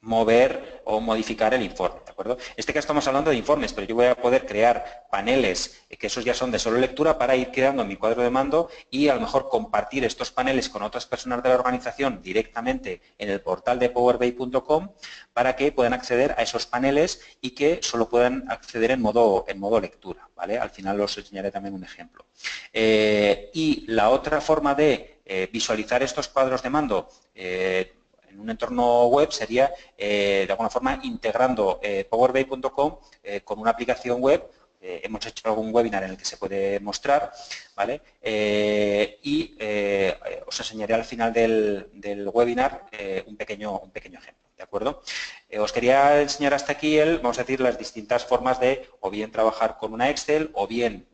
mover o modificar el informe, ¿de acuerdo? En este caso estamos hablando de informes, pero yo voy a poder crear paneles, que esos ya son de solo lectura, para ir creando mi cuadro de mando y a lo mejor compartir estos paneles con otras personas de la organización directamente en el portal de powerbi.com para que puedan acceder a esos paneles y que solo puedan acceder en modo lectura, ¿vale? Al final os enseñaré también un ejemplo. Y la otra forma de visualizar estos cuadros de mando en un entorno web sería, de alguna forma, integrando powerbi.com con una aplicación web. Hemos hecho algún webinar en el que se puede mostrar, ¿vale? Y os enseñaré al final del webinar un pequeño ejemplo, ¿de acuerdo? Os quería enseñar hasta aquí vamos a decir, las distintas formas de o bien trabajar con una Excel o bien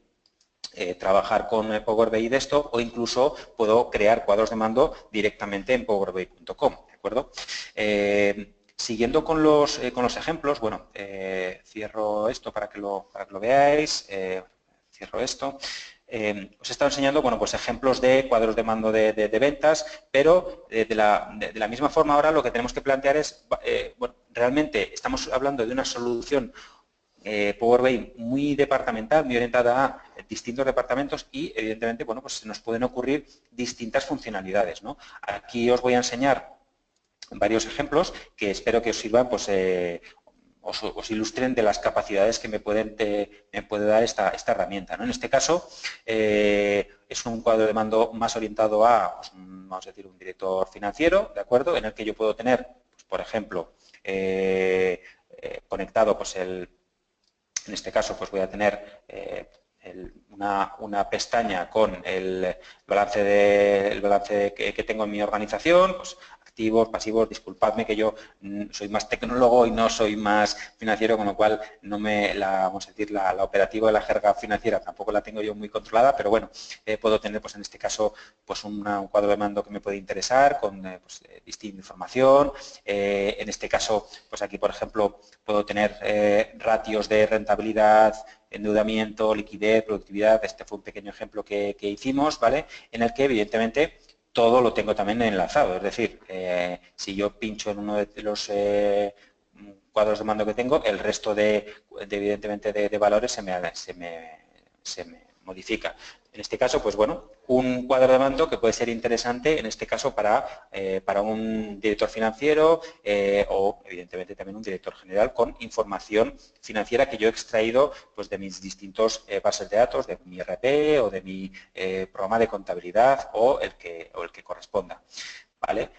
trabajar con Power BI Desktop o incluso puedo crear cuadros de mando directamente en powerbi.com, ¿de acuerdo? Siguiendo con los ejemplos, bueno, cierro esto para que lo veáis, cierro esto. Os he estado enseñando, bueno, pues ejemplos de cuadros de mando de ventas, pero de la misma forma ahora lo que tenemos que plantear es, bueno, realmente estamos hablando de una solución Power BI muy departamental, muy orientada a distintos departamentos y, evidentemente, bueno, pues se nos pueden ocurrir distintas funcionalidades, ¿no? Aquí os voy a enseñar varios ejemplos que espero que os sirvan, pues, os ilustren de las capacidades que me puede dar esta herramienta, ¿no? En este caso, es un cuadro de mando más orientado a, pues, vamos a decir, un director financiero, ¿de acuerdo?, en el que yo puedo tener, pues, por ejemplo, conectado, pues, en este caso, pues voy a tener una pestaña con el balance que tengo en mi organización, pues activos, pasivos. Disculpadme que yo soy más tecnólogo y no soy más financiero, con lo cual no vamos a decir, la operativa de la jerga financiera tampoco la tengo yo muy controlada, pero bueno, puedo tener, pues en este caso, pues un cuadro de mando que me puede interesar con pues, distinta información. En este caso, pues aquí, por ejemplo, puedo tener ratios de rentabilidad, endeudamiento, liquidez, productividad. Este fue un pequeño ejemplo que hicimos, ¿vale? En el que, evidentemente, todo lo tengo también enlazado. Es decir, si yo pincho en uno de los cuadros de mando que tengo, el resto evidentemente, de valores se me modifica. En este caso, pues bueno, un cuadro de mando que puede ser interesante, en este caso, para un director financiero o, evidentemente, también un director general con información financiera que yo he extraído, pues, de mis distintos bases de datos, de mi RP o de mi programa de contabilidad o el que corresponda. ¿Vale?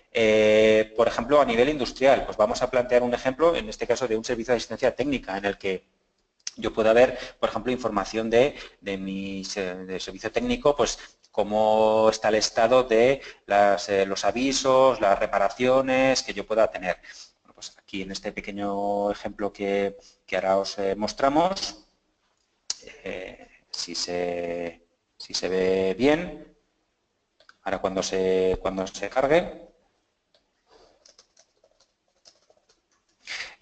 Por ejemplo, a nivel industrial, pues vamos a plantear un ejemplo, en este caso, de un servicio de asistencia técnica en el que yo pueda ver, por ejemplo, información de servicio técnico, pues cómo está el estado de los avisos, las reparaciones que yo pueda tener. Bueno, pues aquí en este pequeño ejemplo que ahora os mostramos, si se ve bien, ahora cuando se cargue,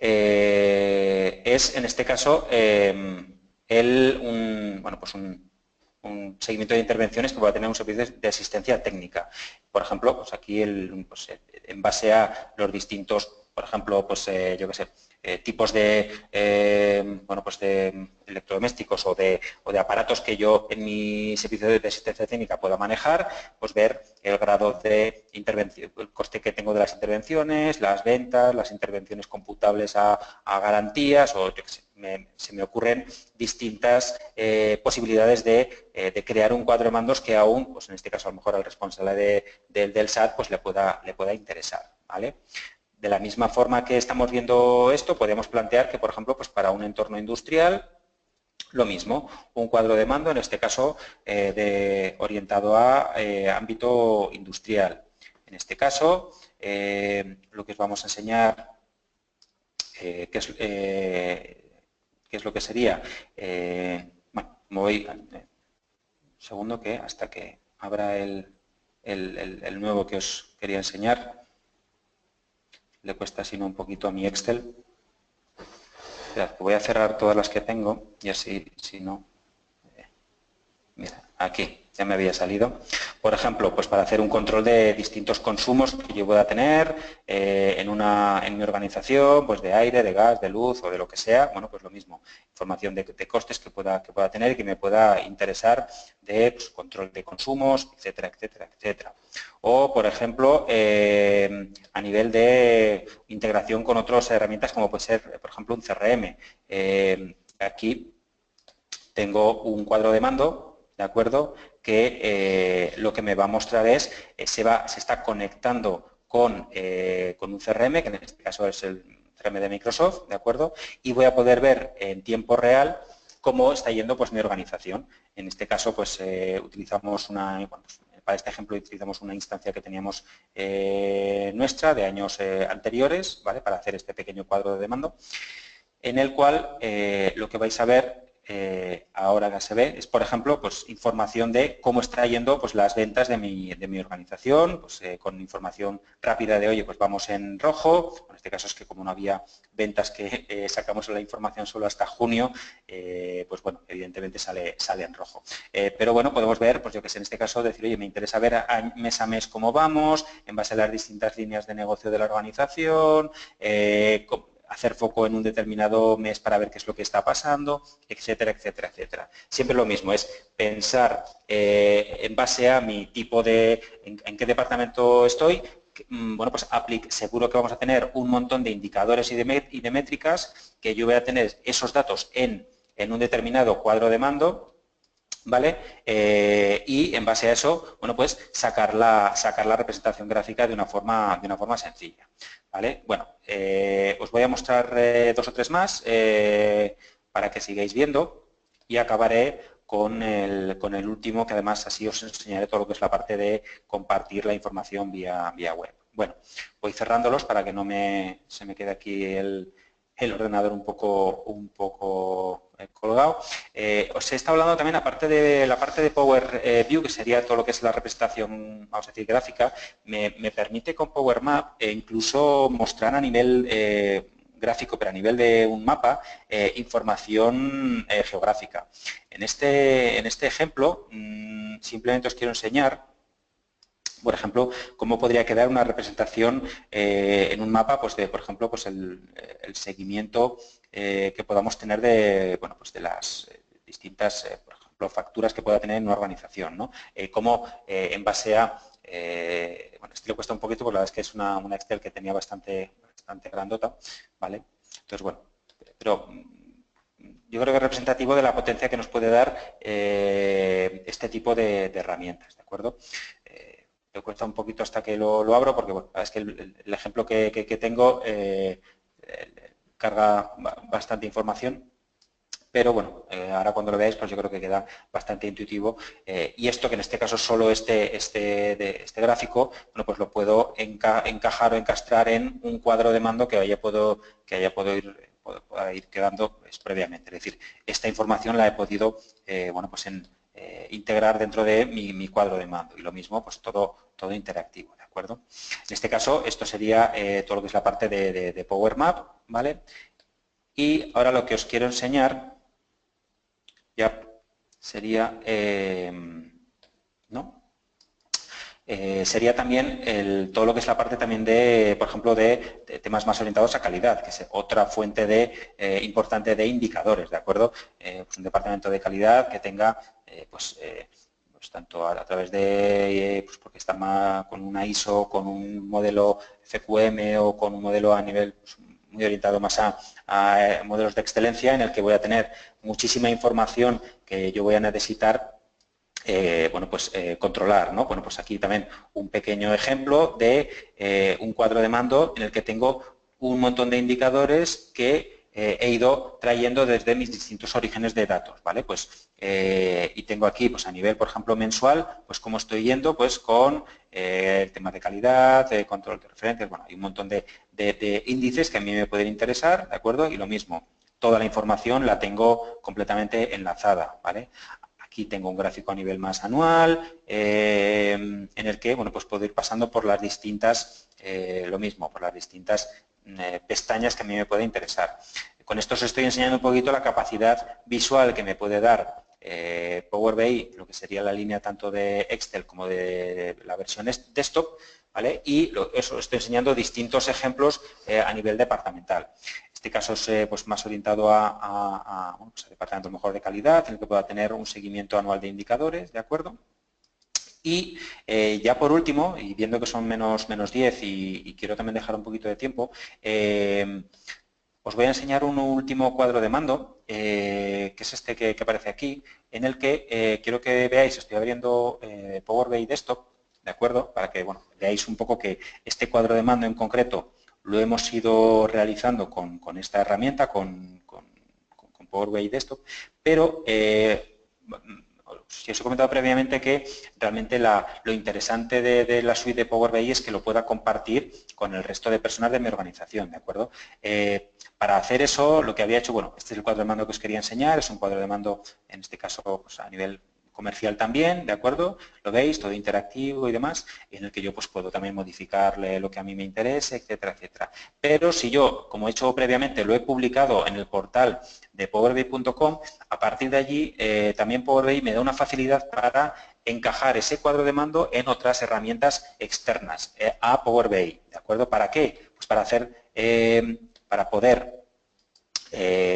es en este caso un seguimiento de intervenciones que va a tener un servicio de asistencia técnica. Por ejemplo, pues aquí en base a los distintos por ejemplo, pues yo qué sé, tipos de, bueno, pues de electrodomésticos o de aparatos que yo en mi servicio de asistencia técnica pueda manejar, pues ver el grado de intervención, el coste que tengo de las intervenciones, las ventas, las intervenciones computables a garantías o yo qué sé, se me ocurren distintas posibilidades de crear un cuadro de mandos que aún, pues en este caso a lo mejor al responsable del SAT, pues le pueda interesar, ¿vale? De la misma forma que estamos viendo esto, podemos plantear que, por ejemplo, pues para un entorno industrial, lo mismo, un cuadro de mando, en este caso orientado a ámbito industrial. En este caso, lo que os vamos a enseñar, qué es lo que sería, bueno, me voy un segundo que hasta que abra el nuevo que os quería enseñar. Le cuesta sino un poquito a mi Excel. Esperad, voy a cerrar todas las que tengo y así, si no... Mira, aquí ya me había salido. Por ejemplo, pues para hacer un control de distintos consumos que yo pueda tener en mi organización, pues de aire, de gas, de luz o de lo que sea, bueno, pues lo mismo. Información de costes que pueda tener y que me pueda interesar de pues, control de consumos, etcétera, etcétera, etcétera. O, por ejemplo, a nivel de integración con otras herramientas como puede ser, por ejemplo, un CRM. Aquí tengo un cuadro de mando, ¿de acuerdo? Que lo que me va a mostrar es, se está conectando con un CRM, que en este caso es el CRM de Microsoft, ¿de acuerdo? Y voy a poder ver en tiempo real cómo está yendo pues mi organización. En este caso, pues utilizamos bueno, pues, para este ejemplo utilizamos una instancia que teníamos nuestra de años anteriores, ¿vale? Para hacer este pequeño cuadro de mando, en el cual lo que vais a ver ahora que se ve es, por ejemplo, pues información de cómo está yendo pues, las ventas de mi organización, pues, con información rápida de, oye, pues vamos en rojo. En este caso es que como no había ventas que sacamos la información solo hasta junio, pues bueno, evidentemente sale en rojo. Pero bueno, podemos ver, pues yo que sé, en este caso decir, oye, me interesa ver mes a mes cómo vamos, en base a las distintas líneas de negocio de la organización, hacer foco en un determinado mes para ver qué es lo que está pasando, etcétera, etcétera, etcétera. Siempre lo mismo, es pensar en base a mi tipo de, en qué departamento estoy. Bueno, pues seguro que vamos a tener un montón de indicadores y de métricas que yo voy a tener esos datos en un determinado cuadro de mando, ¿vale? Y en base a eso, bueno, pues sacar la representación gráfica de una forma sencilla, ¿vale? Bueno, os voy a mostrar 2 o 3 más para que sigáis viendo y acabaré con el último, que además así os enseñaré todo lo que es la parte de compartir la información vía web. Bueno, voy cerrándolos para que no se me quede aquí el ordenador un poco colgado. Os he estado hablando también, aparte de la parte de Power View, que sería todo lo que es la representación, vamos a decir, gráfica, me permite con Power Map incluso mostrar a nivel gráfico, pero a nivel de un mapa, información geográfica. En este ejemplo, simplemente os quiero enseñar, por ejemplo, cómo podría quedar una representación en un mapa, pues de, por ejemplo, pues el seguimiento que podamos tener de, bueno, pues de las distintas, por ejemplo, facturas que pueda tener en una organización, ¿no? Cómo en base a, bueno, este le cuesta un poquito, porque la verdad es que es una Excel que tenía bastante grandota, ¿vale? Entonces, bueno, pero yo creo que es representativo de la potencia que nos puede dar este tipo de herramientas, ¿de acuerdo? Me cuesta un poquito hasta que lo abro porque bueno, es que el ejemplo que tengo carga bastante información, pero bueno, ahora cuando lo veáis pues yo creo que queda bastante intuitivo y esto que en este caso solo este gráfico, bueno, pues lo puedo encajar o encastrar en un cuadro de mando que pueda ir quedando pues, previamente. Es decir, esta información la he podido bueno, pues integrar dentro de mi cuadro de mando y lo mismo pues todo interactivo, ¿de acuerdo? En este caso esto sería todo lo que es la parte de Power Map, ¿vale? Y ahora lo que os quiero enseñar ya sería, ¿no? sería también todo lo que es la parte también de, por ejemplo, de temas más orientados a calidad, que es otra fuente importante de indicadores, ¿de acuerdo? Pues un departamento de calidad que tenga, pues tanto a través de, pues porque está con una ISO, con un modelo FQM o con un modelo a nivel pues, muy orientado más a modelos de excelencia, en el que voy a tener muchísima información que yo voy a necesitar bueno, pues controlar, ¿no? Bueno, pues aquí también un pequeño ejemplo de un cuadro de mando en el que tengo un montón de indicadores que he ido trayendo desde mis distintos orígenes de datos, ¿vale? Pues, y tengo aquí, pues a nivel, por ejemplo, mensual, pues cómo estoy yendo, pues con el tema de calidad, de control de referencias, bueno, hay un montón de índices que a mí me pueden interesar, ¿de acuerdo? Y lo mismo, toda la información la tengo completamente enlazada, ¿vale? Aquí tengo un gráfico a nivel más anual, en el que bueno, pues puedo ir pasando por las distintas, lo mismo, por las distintas pestañas que a mí me puede interesar. Con esto os estoy enseñando un poquito la capacidad visual que me puede dar Power BI, lo que sería la línea tanto de Excel como de la versión desktop, ¿vale? Y eso, estoy enseñando distintos ejemplos a nivel departamental. Este caso es pues, más orientado bueno, pues, a departamento mejor de calidad, en el que pueda tener un seguimiento anual de indicadores, ¿de acuerdo? Y ya por último, y viendo que son menos 10 y quiero también dejar un poquito de tiempo, os voy a enseñar un último cuadro de mando, que es este que aparece aquí, en el que quiero que veáis, estoy abriendo Power BI Desktop, ¿de acuerdo? Para que bueno, veáis un poco que este cuadro de mando en concreto lo hemos ido realizando con esta herramienta, con Power BI Desktop, pero si os he comentado previamente que realmente lo interesante de la suite de Power BI es que lo pueda compartir con el resto de personas de mi organización, ¿de acuerdo? Para hacer eso, lo que había hecho, bueno, este es el cuadro de mando que os quería enseñar, es un cuadro de mando, en este caso, pues, a nivel comercial también, ¿de acuerdo? Lo veis, todo interactivo y demás, en el que yo pues puedo también modificarle lo que a mí me interese, etcétera, etcétera. Pero si yo, como he hecho previamente, lo he publicado en el portal de powerbi.com, a partir de allí también Power BI me da una facilidad para encajar ese cuadro de mando en otras herramientas externas a Power BI, ¿de acuerdo? ¿Para qué? Pues para hacer, para poder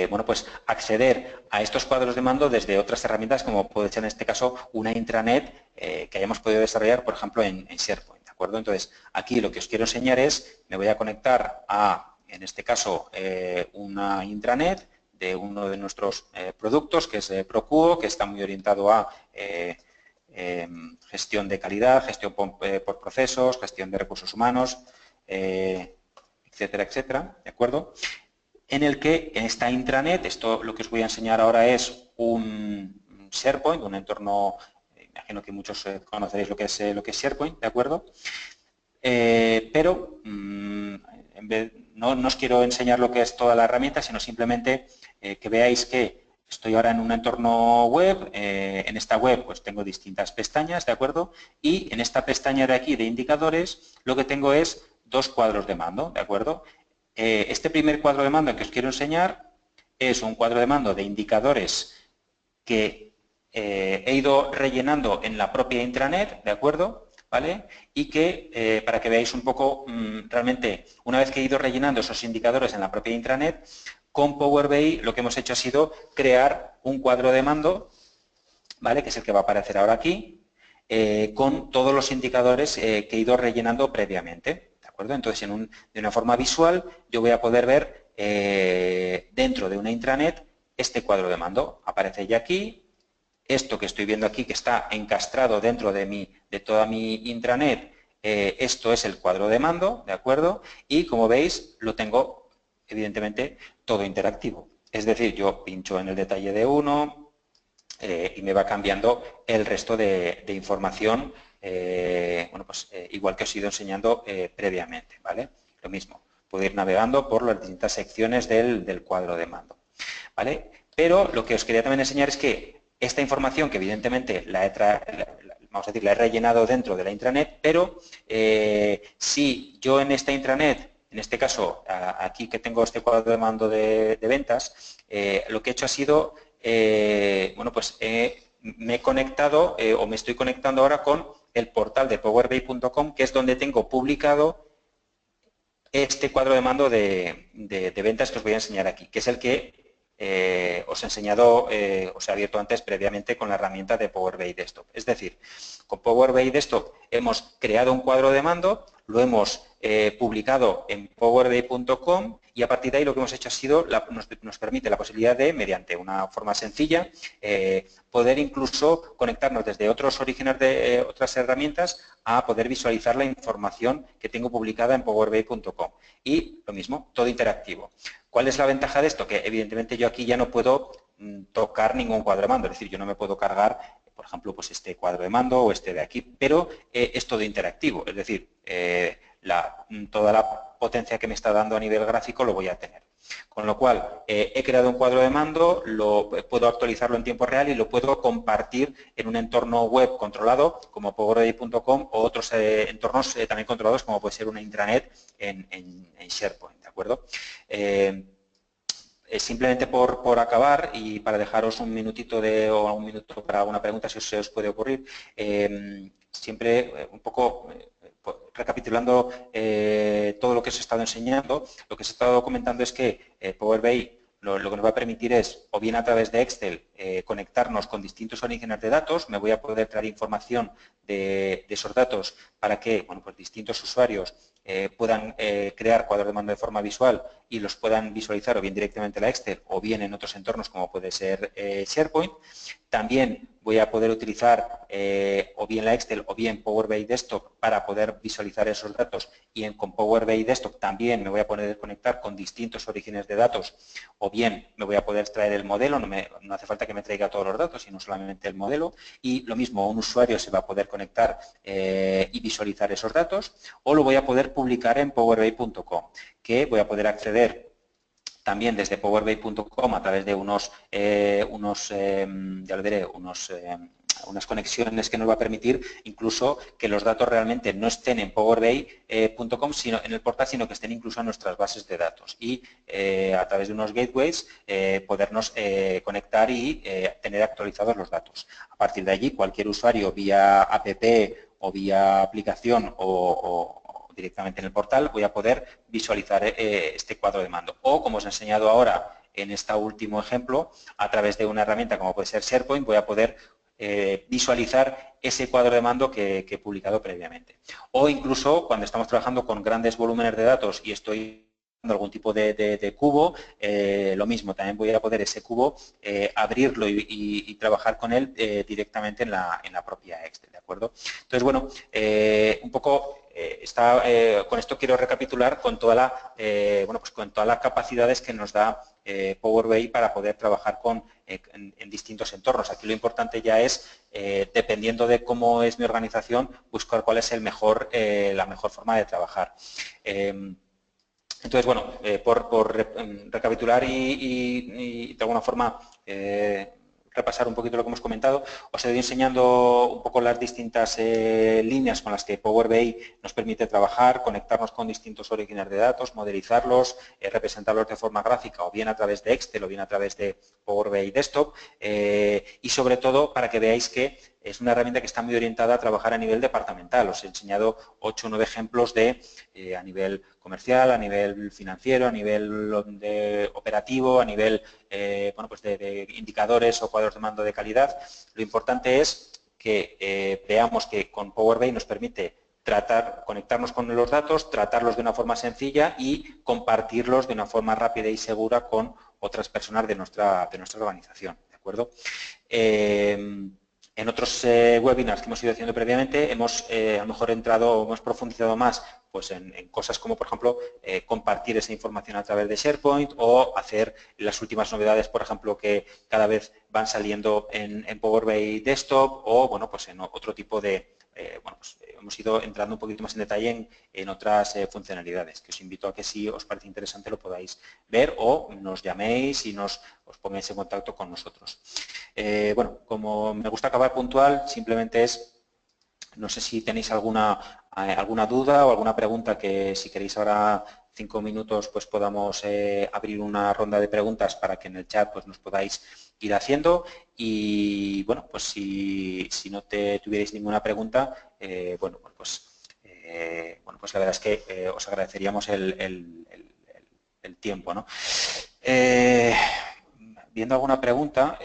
bueno, pues acceder a estos cuadros de mando desde otras herramientas, como puede ser en este caso una intranet que hayamos podido desarrollar, por ejemplo, en SharePoint, ¿de acuerdo? Entonces, aquí lo que os quiero enseñar es, me voy a conectar a, en este caso, una intranet de uno de nuestros productos, que es Procuo, que está muy orientado a gestión de calidad, gestión por procesos, gestión de recursos humanos, etcétera, etcétera, ¿de acuerdo? En el que en esta intranet, esto lo que os voy a enseñar ahora es un SharePoint, un entorno, imagino que muchos conoceréis lo que es SharePoint, ¿de acuerdo? Pero en vez, no os quiero enseñar lo que es toda la herramienta, sino simplemente que veáis que estoy ahora en un entorno web, en esta web pues tengo distintas pestañas, ¿de acuerdo? Y en esta pestaña de aquí de indicadores lo que tengo es dos cuadros de mando, ¿de acuerdo? Este primer cuadro de mando que os quiero enseñar es un cuadro de mando de indicadores que he ido rellenando en la propia intranet, ¿de acuerdo? ¿Vale? Y que, para que veáis un poco, realmente, una vez que he ido rellenando esos indicadores en la propia intranet, con Power BI lo que hemos hecho ha sido crear un cuadro de mando, ¿vale? Que es el que va a aparecer ahora aquí, con todos los indicadores que he ido rellenando previamente. ¿De acuerdo? Entonces, de una forma visual, yo voy a poder ver dentro de una intranet este cuadro de mando. Aparece ya aquí. Esto que estoy viendo aquí, que está encastrado dentro de toda mi intranet, esto es el cuadro de mando, ¿de acuerdo? Y como veis, lo tengo, evidentemente, todo interactivo. Es decir, yo pincho en el detalle de uno y me va cambiando el resto de información, bueno, pues igual que os he ido enseñando previamente, ¿vale? Lo mismo, puedo ir navegando por las distintas secciones del cuadro de mando, ¿vale? Pero lo que os quería también enseñar es que esta información, que evidentemente vamos a decir, la he rellenado dentro de la intranet, pero si yo en esta intranet, en este caso, aquí que tengo este cuadro de mando de ventas, lo que he hecho ha sido, bueno, pues me he conectado o me estoy conectando ahora con el portal de powerbay.com, que es donde tengo publicado este cuadro de mando de ventas que os voy a enseñar aquí, que es el que os he enseñado, os he abierto antes previamente con la herramienta de Power BI Desktop. Es decir, con Power BI Desktop hemos creado un cuadro de mando, lo hemos publicado en powerbi.com y a partir de ahí lo que hemos hecho ha sido, nos permite la posibilidad de, mediante una forma sencilla, poder incluso conectarnos desde otros orígenes de otras herramientas a poder visualizar la información que tengo publicada en powerbi.com. Y lo mismo, todo interactivo. ¿Cuál es la ventaja de esto? Que evidentemente yo aquí ya no puedo tocar ningún cuadro de mando, es decir, yo no me puedo cargar, por ejemplo, pues este cuadro de mando o este de aquí, pero es todo interactivo, es decir, toda la potencia que me está dando a nivel gráfico lo voy a tener. Con lo cual, he creado un cuadro de mando, puedo actualizarlo en tiempo real y lo puedo compartir en un entorno web controlado como powerbi.com o otros entornos también controlados como puede ser una intranet en SharePoint, ¿de acuerdo? Simplemente por acabar y para dejaros un minutito o un minuto para alguna pregunta si se os puede ocurrir, siempre un poco recapitulando todo lo que os he estado enseñando, lo que os he estado comentando es que Power BI lo que nos va a permitir es, o bien a través de Excel, conectarnos con distintos orígenes de datos, me voy a poder traer información de esos datos para que bueno, pues distintos usuarios puedan crear cuadros de mando de forma visual y los puedan visualizar o bien directamente en la Excel o bien en otros entornos como puede ser SharePoint. También voy a poder utilizar o bien la Excel o bien Power BI Desktop para poder visualizar esos datos y con Power BI Desktop también me voy a poder conectar con distintos orígenes de datos o bien me voy a poder traer el modelo, no hace falta que me traiga todos los datos, sino solamente el modelo y lo mismo, un usuario se va a poder conectar y visualizar esos datos o lo voy a poder publicar en powerbi.com, que voy a poder acceder también desde powerbi.com a través de unas conexiones que nos va a permitir incluso que los datos realmente no estén en powerbi.com sino en el portal, sino que estén incluso en nuestras bases de datos y a través de unos gateways podernos conectar y tener actualizados los datos. A partir de allí, cualquier usuario vía app o vía aplicación o directamente en el portal voy a poder visualizar este cuadro de mando. O, como os he enseñado ahora en este último ejemplo, a través de una herramienta como puede ser SharePoint, voy a poder visualizar ese cuadro de mando que he publicado previamente. O incluso cuando estamos trabajando con grandes volúmenes de datos y estoy algún tipo de cubo, lo mismo, también voy a poder ese cubo abrirlo y trabajar con él directamente en la propia Excel, ¿de acuerdo? Entonces, bueno, un poco con esto quiero recapitular con todas las capacidades que nos da Power BI para poder trabajar en distintos entornos. Aquí lo importante ya es, dependiendo de cómo es mi organización, buscar cuál es la mejor forma de trabajar. Entonces, bueno, por recapitular y de alguna forma repasar un poquito lo que hemos comentado, os he ido enseñando un poco las distintas líneas con las que Power BI nos permite trabajar, conectarnos con distintos orígenes de datos, modelizarlos, representarlos de forma gráfica o bien a través de Excel o bien a través de Power BI Desktop y sobre todo para que veáis que es una herramienta que está muy orientada a trabajar a nivel departamental. Os he enseñado 8 o 9 ejemplos a nivel comercial, a nivel financiero, a nivel operativo, a nivel de indicadores o cuadros de mando de calidad. Lo importante es que veamos que con Power BI nos permite conectarnos con los datos, tratarlos de una forma sencilla y compartirlos de una forma rápida y segura con otras personas de nuestra organización, ¿de acuerdo? En otros webinars que hemos ido haciendo previamente hemos a lo mejor hemos profundizado más pues, en cosas como, por ejemplo, compartir esa información a través de SharePoint o hacer las últimas novedades, por ejemplo, que cada vez van saliendo en Power BI Desktop o, bueno, pues en otro tipo de... hemos ido entrando un poquito más en detalle en otras funcionalidades, que os invito a que si os parece interesante lo podáis ver o nos llaméis y os pongáis en contacto con nosotros. Bueno, como me gusta acabar puntual, simplemente no sé si tenéis alguna duda o alguna pregunta que si queréis ahora 5 minutos pues podamos abrir una ronda de preguntas para que en el chat pues nos podáis ir haciendo y bueno, pues si no tuvierais ninguna pregunta, bueno, pues la verdad es que os agradeceríamos el tiempo, ¿no? Viendo alguna pregunta,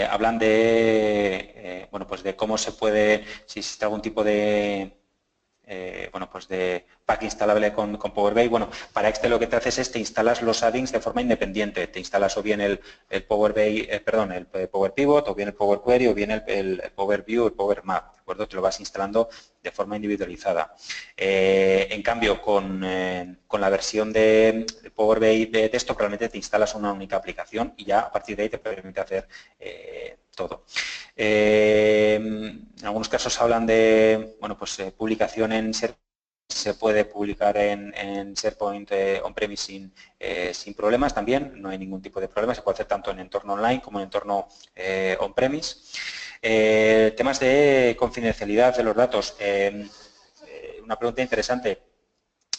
hablan de, bueno, pues de cómo se puede, si existe algún tipo de, bueno, pues de pack instalable con Power BI. Bueno, para Excel lo que te haces es te instalas los add-ins de forma independiente. Te instalas o bien el Power BI, perdón, el Power Pivot, o bien el Power Query, o bien el Power View, el Power Map, ¿de acuerdo? Te lo vas instalando de forma individualizada. En cambio, con la versión de Power BI de Desktop, realmente te instalas una única aplicación y ya a partir de ahí te permite hacer todo. En algunos casos hablan de, bueno, pues publicación en SharePoint. Se puede publicar en SharePoint on-premise sin problemas también, no hay ningún tipo de problema, se puede hacer tanto en entorno online como en entorno on-premise. Temas de confidencialidad de los datos, una pregunta interesante.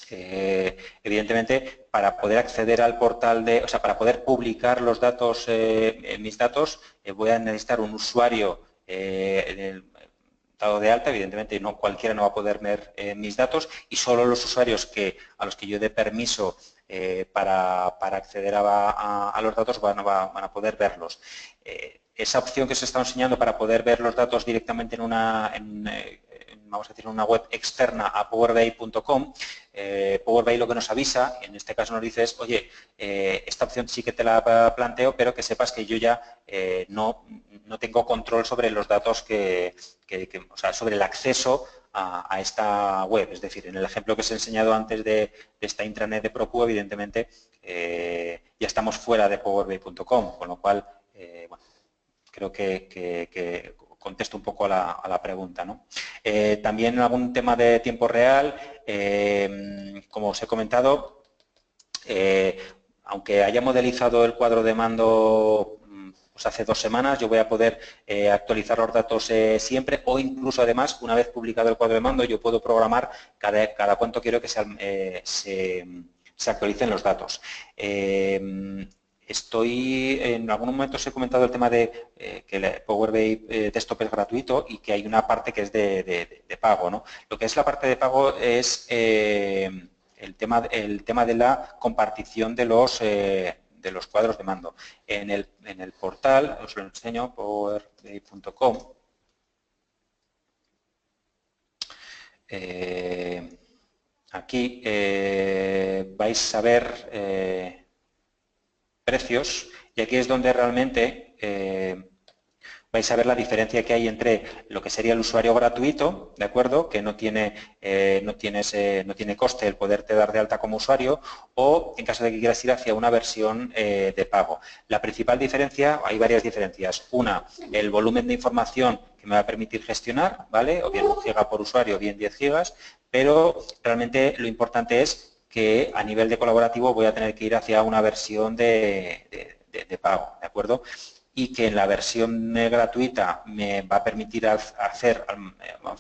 Evidentemente, para poder acceder al portal o sea, para poder publicar los datos, mis datos, voy a necesitar un usuario dado de alta, evidentemente no cualquiera no va a poder ver mis datos y solo los usuarios a los que yo dé permiso para acceder a los datos van a poder verlos. Esa opción que se está enseñando para poder ver los datos directamente vamos a decir, una web externa a powerbi.com, Power BI lo que nos avisa, en este caso nos dice es, oye, esta opción sí que te la planteo, pero que sepas que yo ya no tengo control sobre los datos o sea, sobre el acceso a esta web. Es decir, en el ejemplo que os he enseñado antes de esta intranet de ProQ, evidentemente, ya estamos fuera de powerbi.com, con lo cual, bueno, creo que contesto un poco a la pregunta, ¿no? También algún tema de tiempo real, como os he comentado, aunque haya modelizado el cuadro de mando pues hace 2 semanas, yo voy a poder actualizar los datos siempre o incluso además, una vez publicado el cuadro de mando, yo puedo programar cada cuánto quiero que se actualicen los datos. En algún momento os he comentado el tema de que el Power BI Desktop es gratuito y que hay una parte que es de pago, ¿no? Lo que es la parte de pago es el tema de la compartición de los cuadros de mando. En el portal, os lo enseño, powerbi.com. Aquí vais a ver precios y aquí es donde realmente vais a ver la diferencia que hay entre lo que sería el usuario gratuito, ¿de acuerdo? Que no tiene coste el poderte dar de alta como usuario, o en caso de que quieras ir hacia una versión de pago. La principal diferencia, hay varias diferencias. Una, el volumen de información que me va a permitir gestionar, ¿vale? O bien 1 giga por usuario, o bien 10 gigas, pero realmente lo importante es que a nivel de colaborativo voy a tener que ir hacia una versión de pago, ¿de acuerdo? Y que en la versión gratuita me va a permitir vamos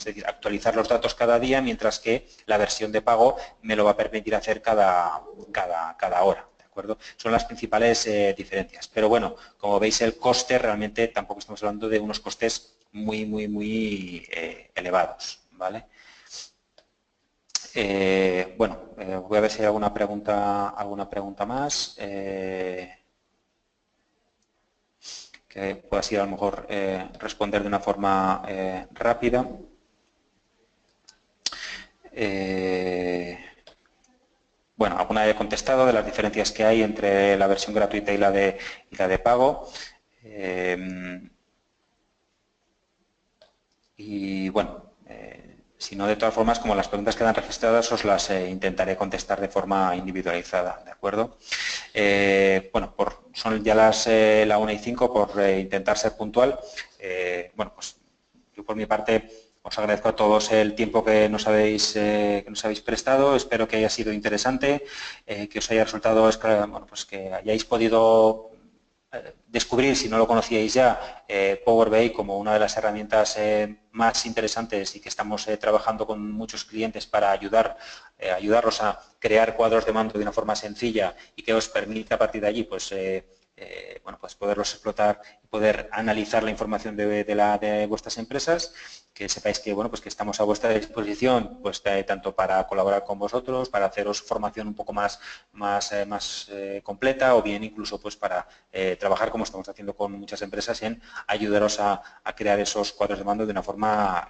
a decir, actualizar los datos cada día, mientras que la versión de pago me lo va a permitir hacer cada hora, ¿de acuerdo? Son las principales diferencias. Pero bueno, como veis, el coste realmente tampoco estamos hablando de unos costes muy elevados, ¿vale? Bueno, voy a ver si hay alguna pregunta más que pueda así a lo mejor responder de una forma rápida. Bueno, alguna he contestado de las diferencias que hay entre la versión gratuita y la de pago. Y bueno, si no, de todas formas, como las preguntas quedan registradas, os las intentaré contestar de forma individualizada, ¿de acuerdo? Bueno, son ya la 1:05, por intentar ser puntual. Bueno, pues yo por mi parte os agradezco a todos el tiempo que nos habéis prestado. Espero que haya sido interesante, que os haya resultado, bueno, pues que hayáis podido descubrir, si no lo conocíais ya, Power BI como una de las herramientas más interesantes y que estamos trabajando con muchos clientes para ayudarlos a crear cuadros de mando de una forma sencilla y que os permita a partir de allí pues, bueno, pues poderlos explotar y poder analizar la información de vuestras empresas. Que sepáis que, bueno, pues que estamos a vuestra disposición pues, tanto para colaborar con vosotros, para haceros formación un poco más completa o bien incluso pues, para trabajar como estamos haciendo con muchas empresas en ayudaros a crear esos cuadros de mando de una forma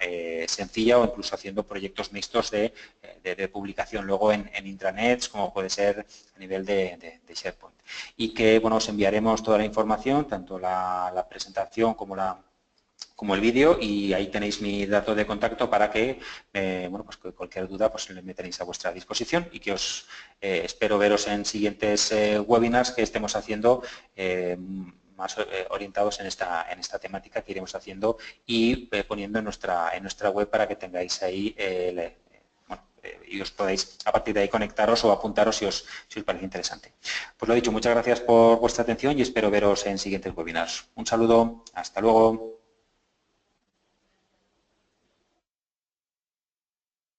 sencilla o incluso haciendo proyectos mixtos de publicación luego en intranets como puede ser a nivel de SharePoint. Y que bueno, os enviaremos toda la información, tanto la presentación como el vídeo y ahí tenéis mi dato de contacto para que, bueno, pues que cualquier duda pues me tenéis a vuestra disposición y que os espero veros en siguientes webinars que estemos haciendo más orientados en esta temática que iremos haciendo y poniendo en nuestra web para que tengáis ahí y os podáis a partir de ahí conectaros o apuntaros si os parece interesante. Pues lo dicho, muchas gracias por vuestra atención y espero veros en siguientes webinars. Un saludo, hasta luego.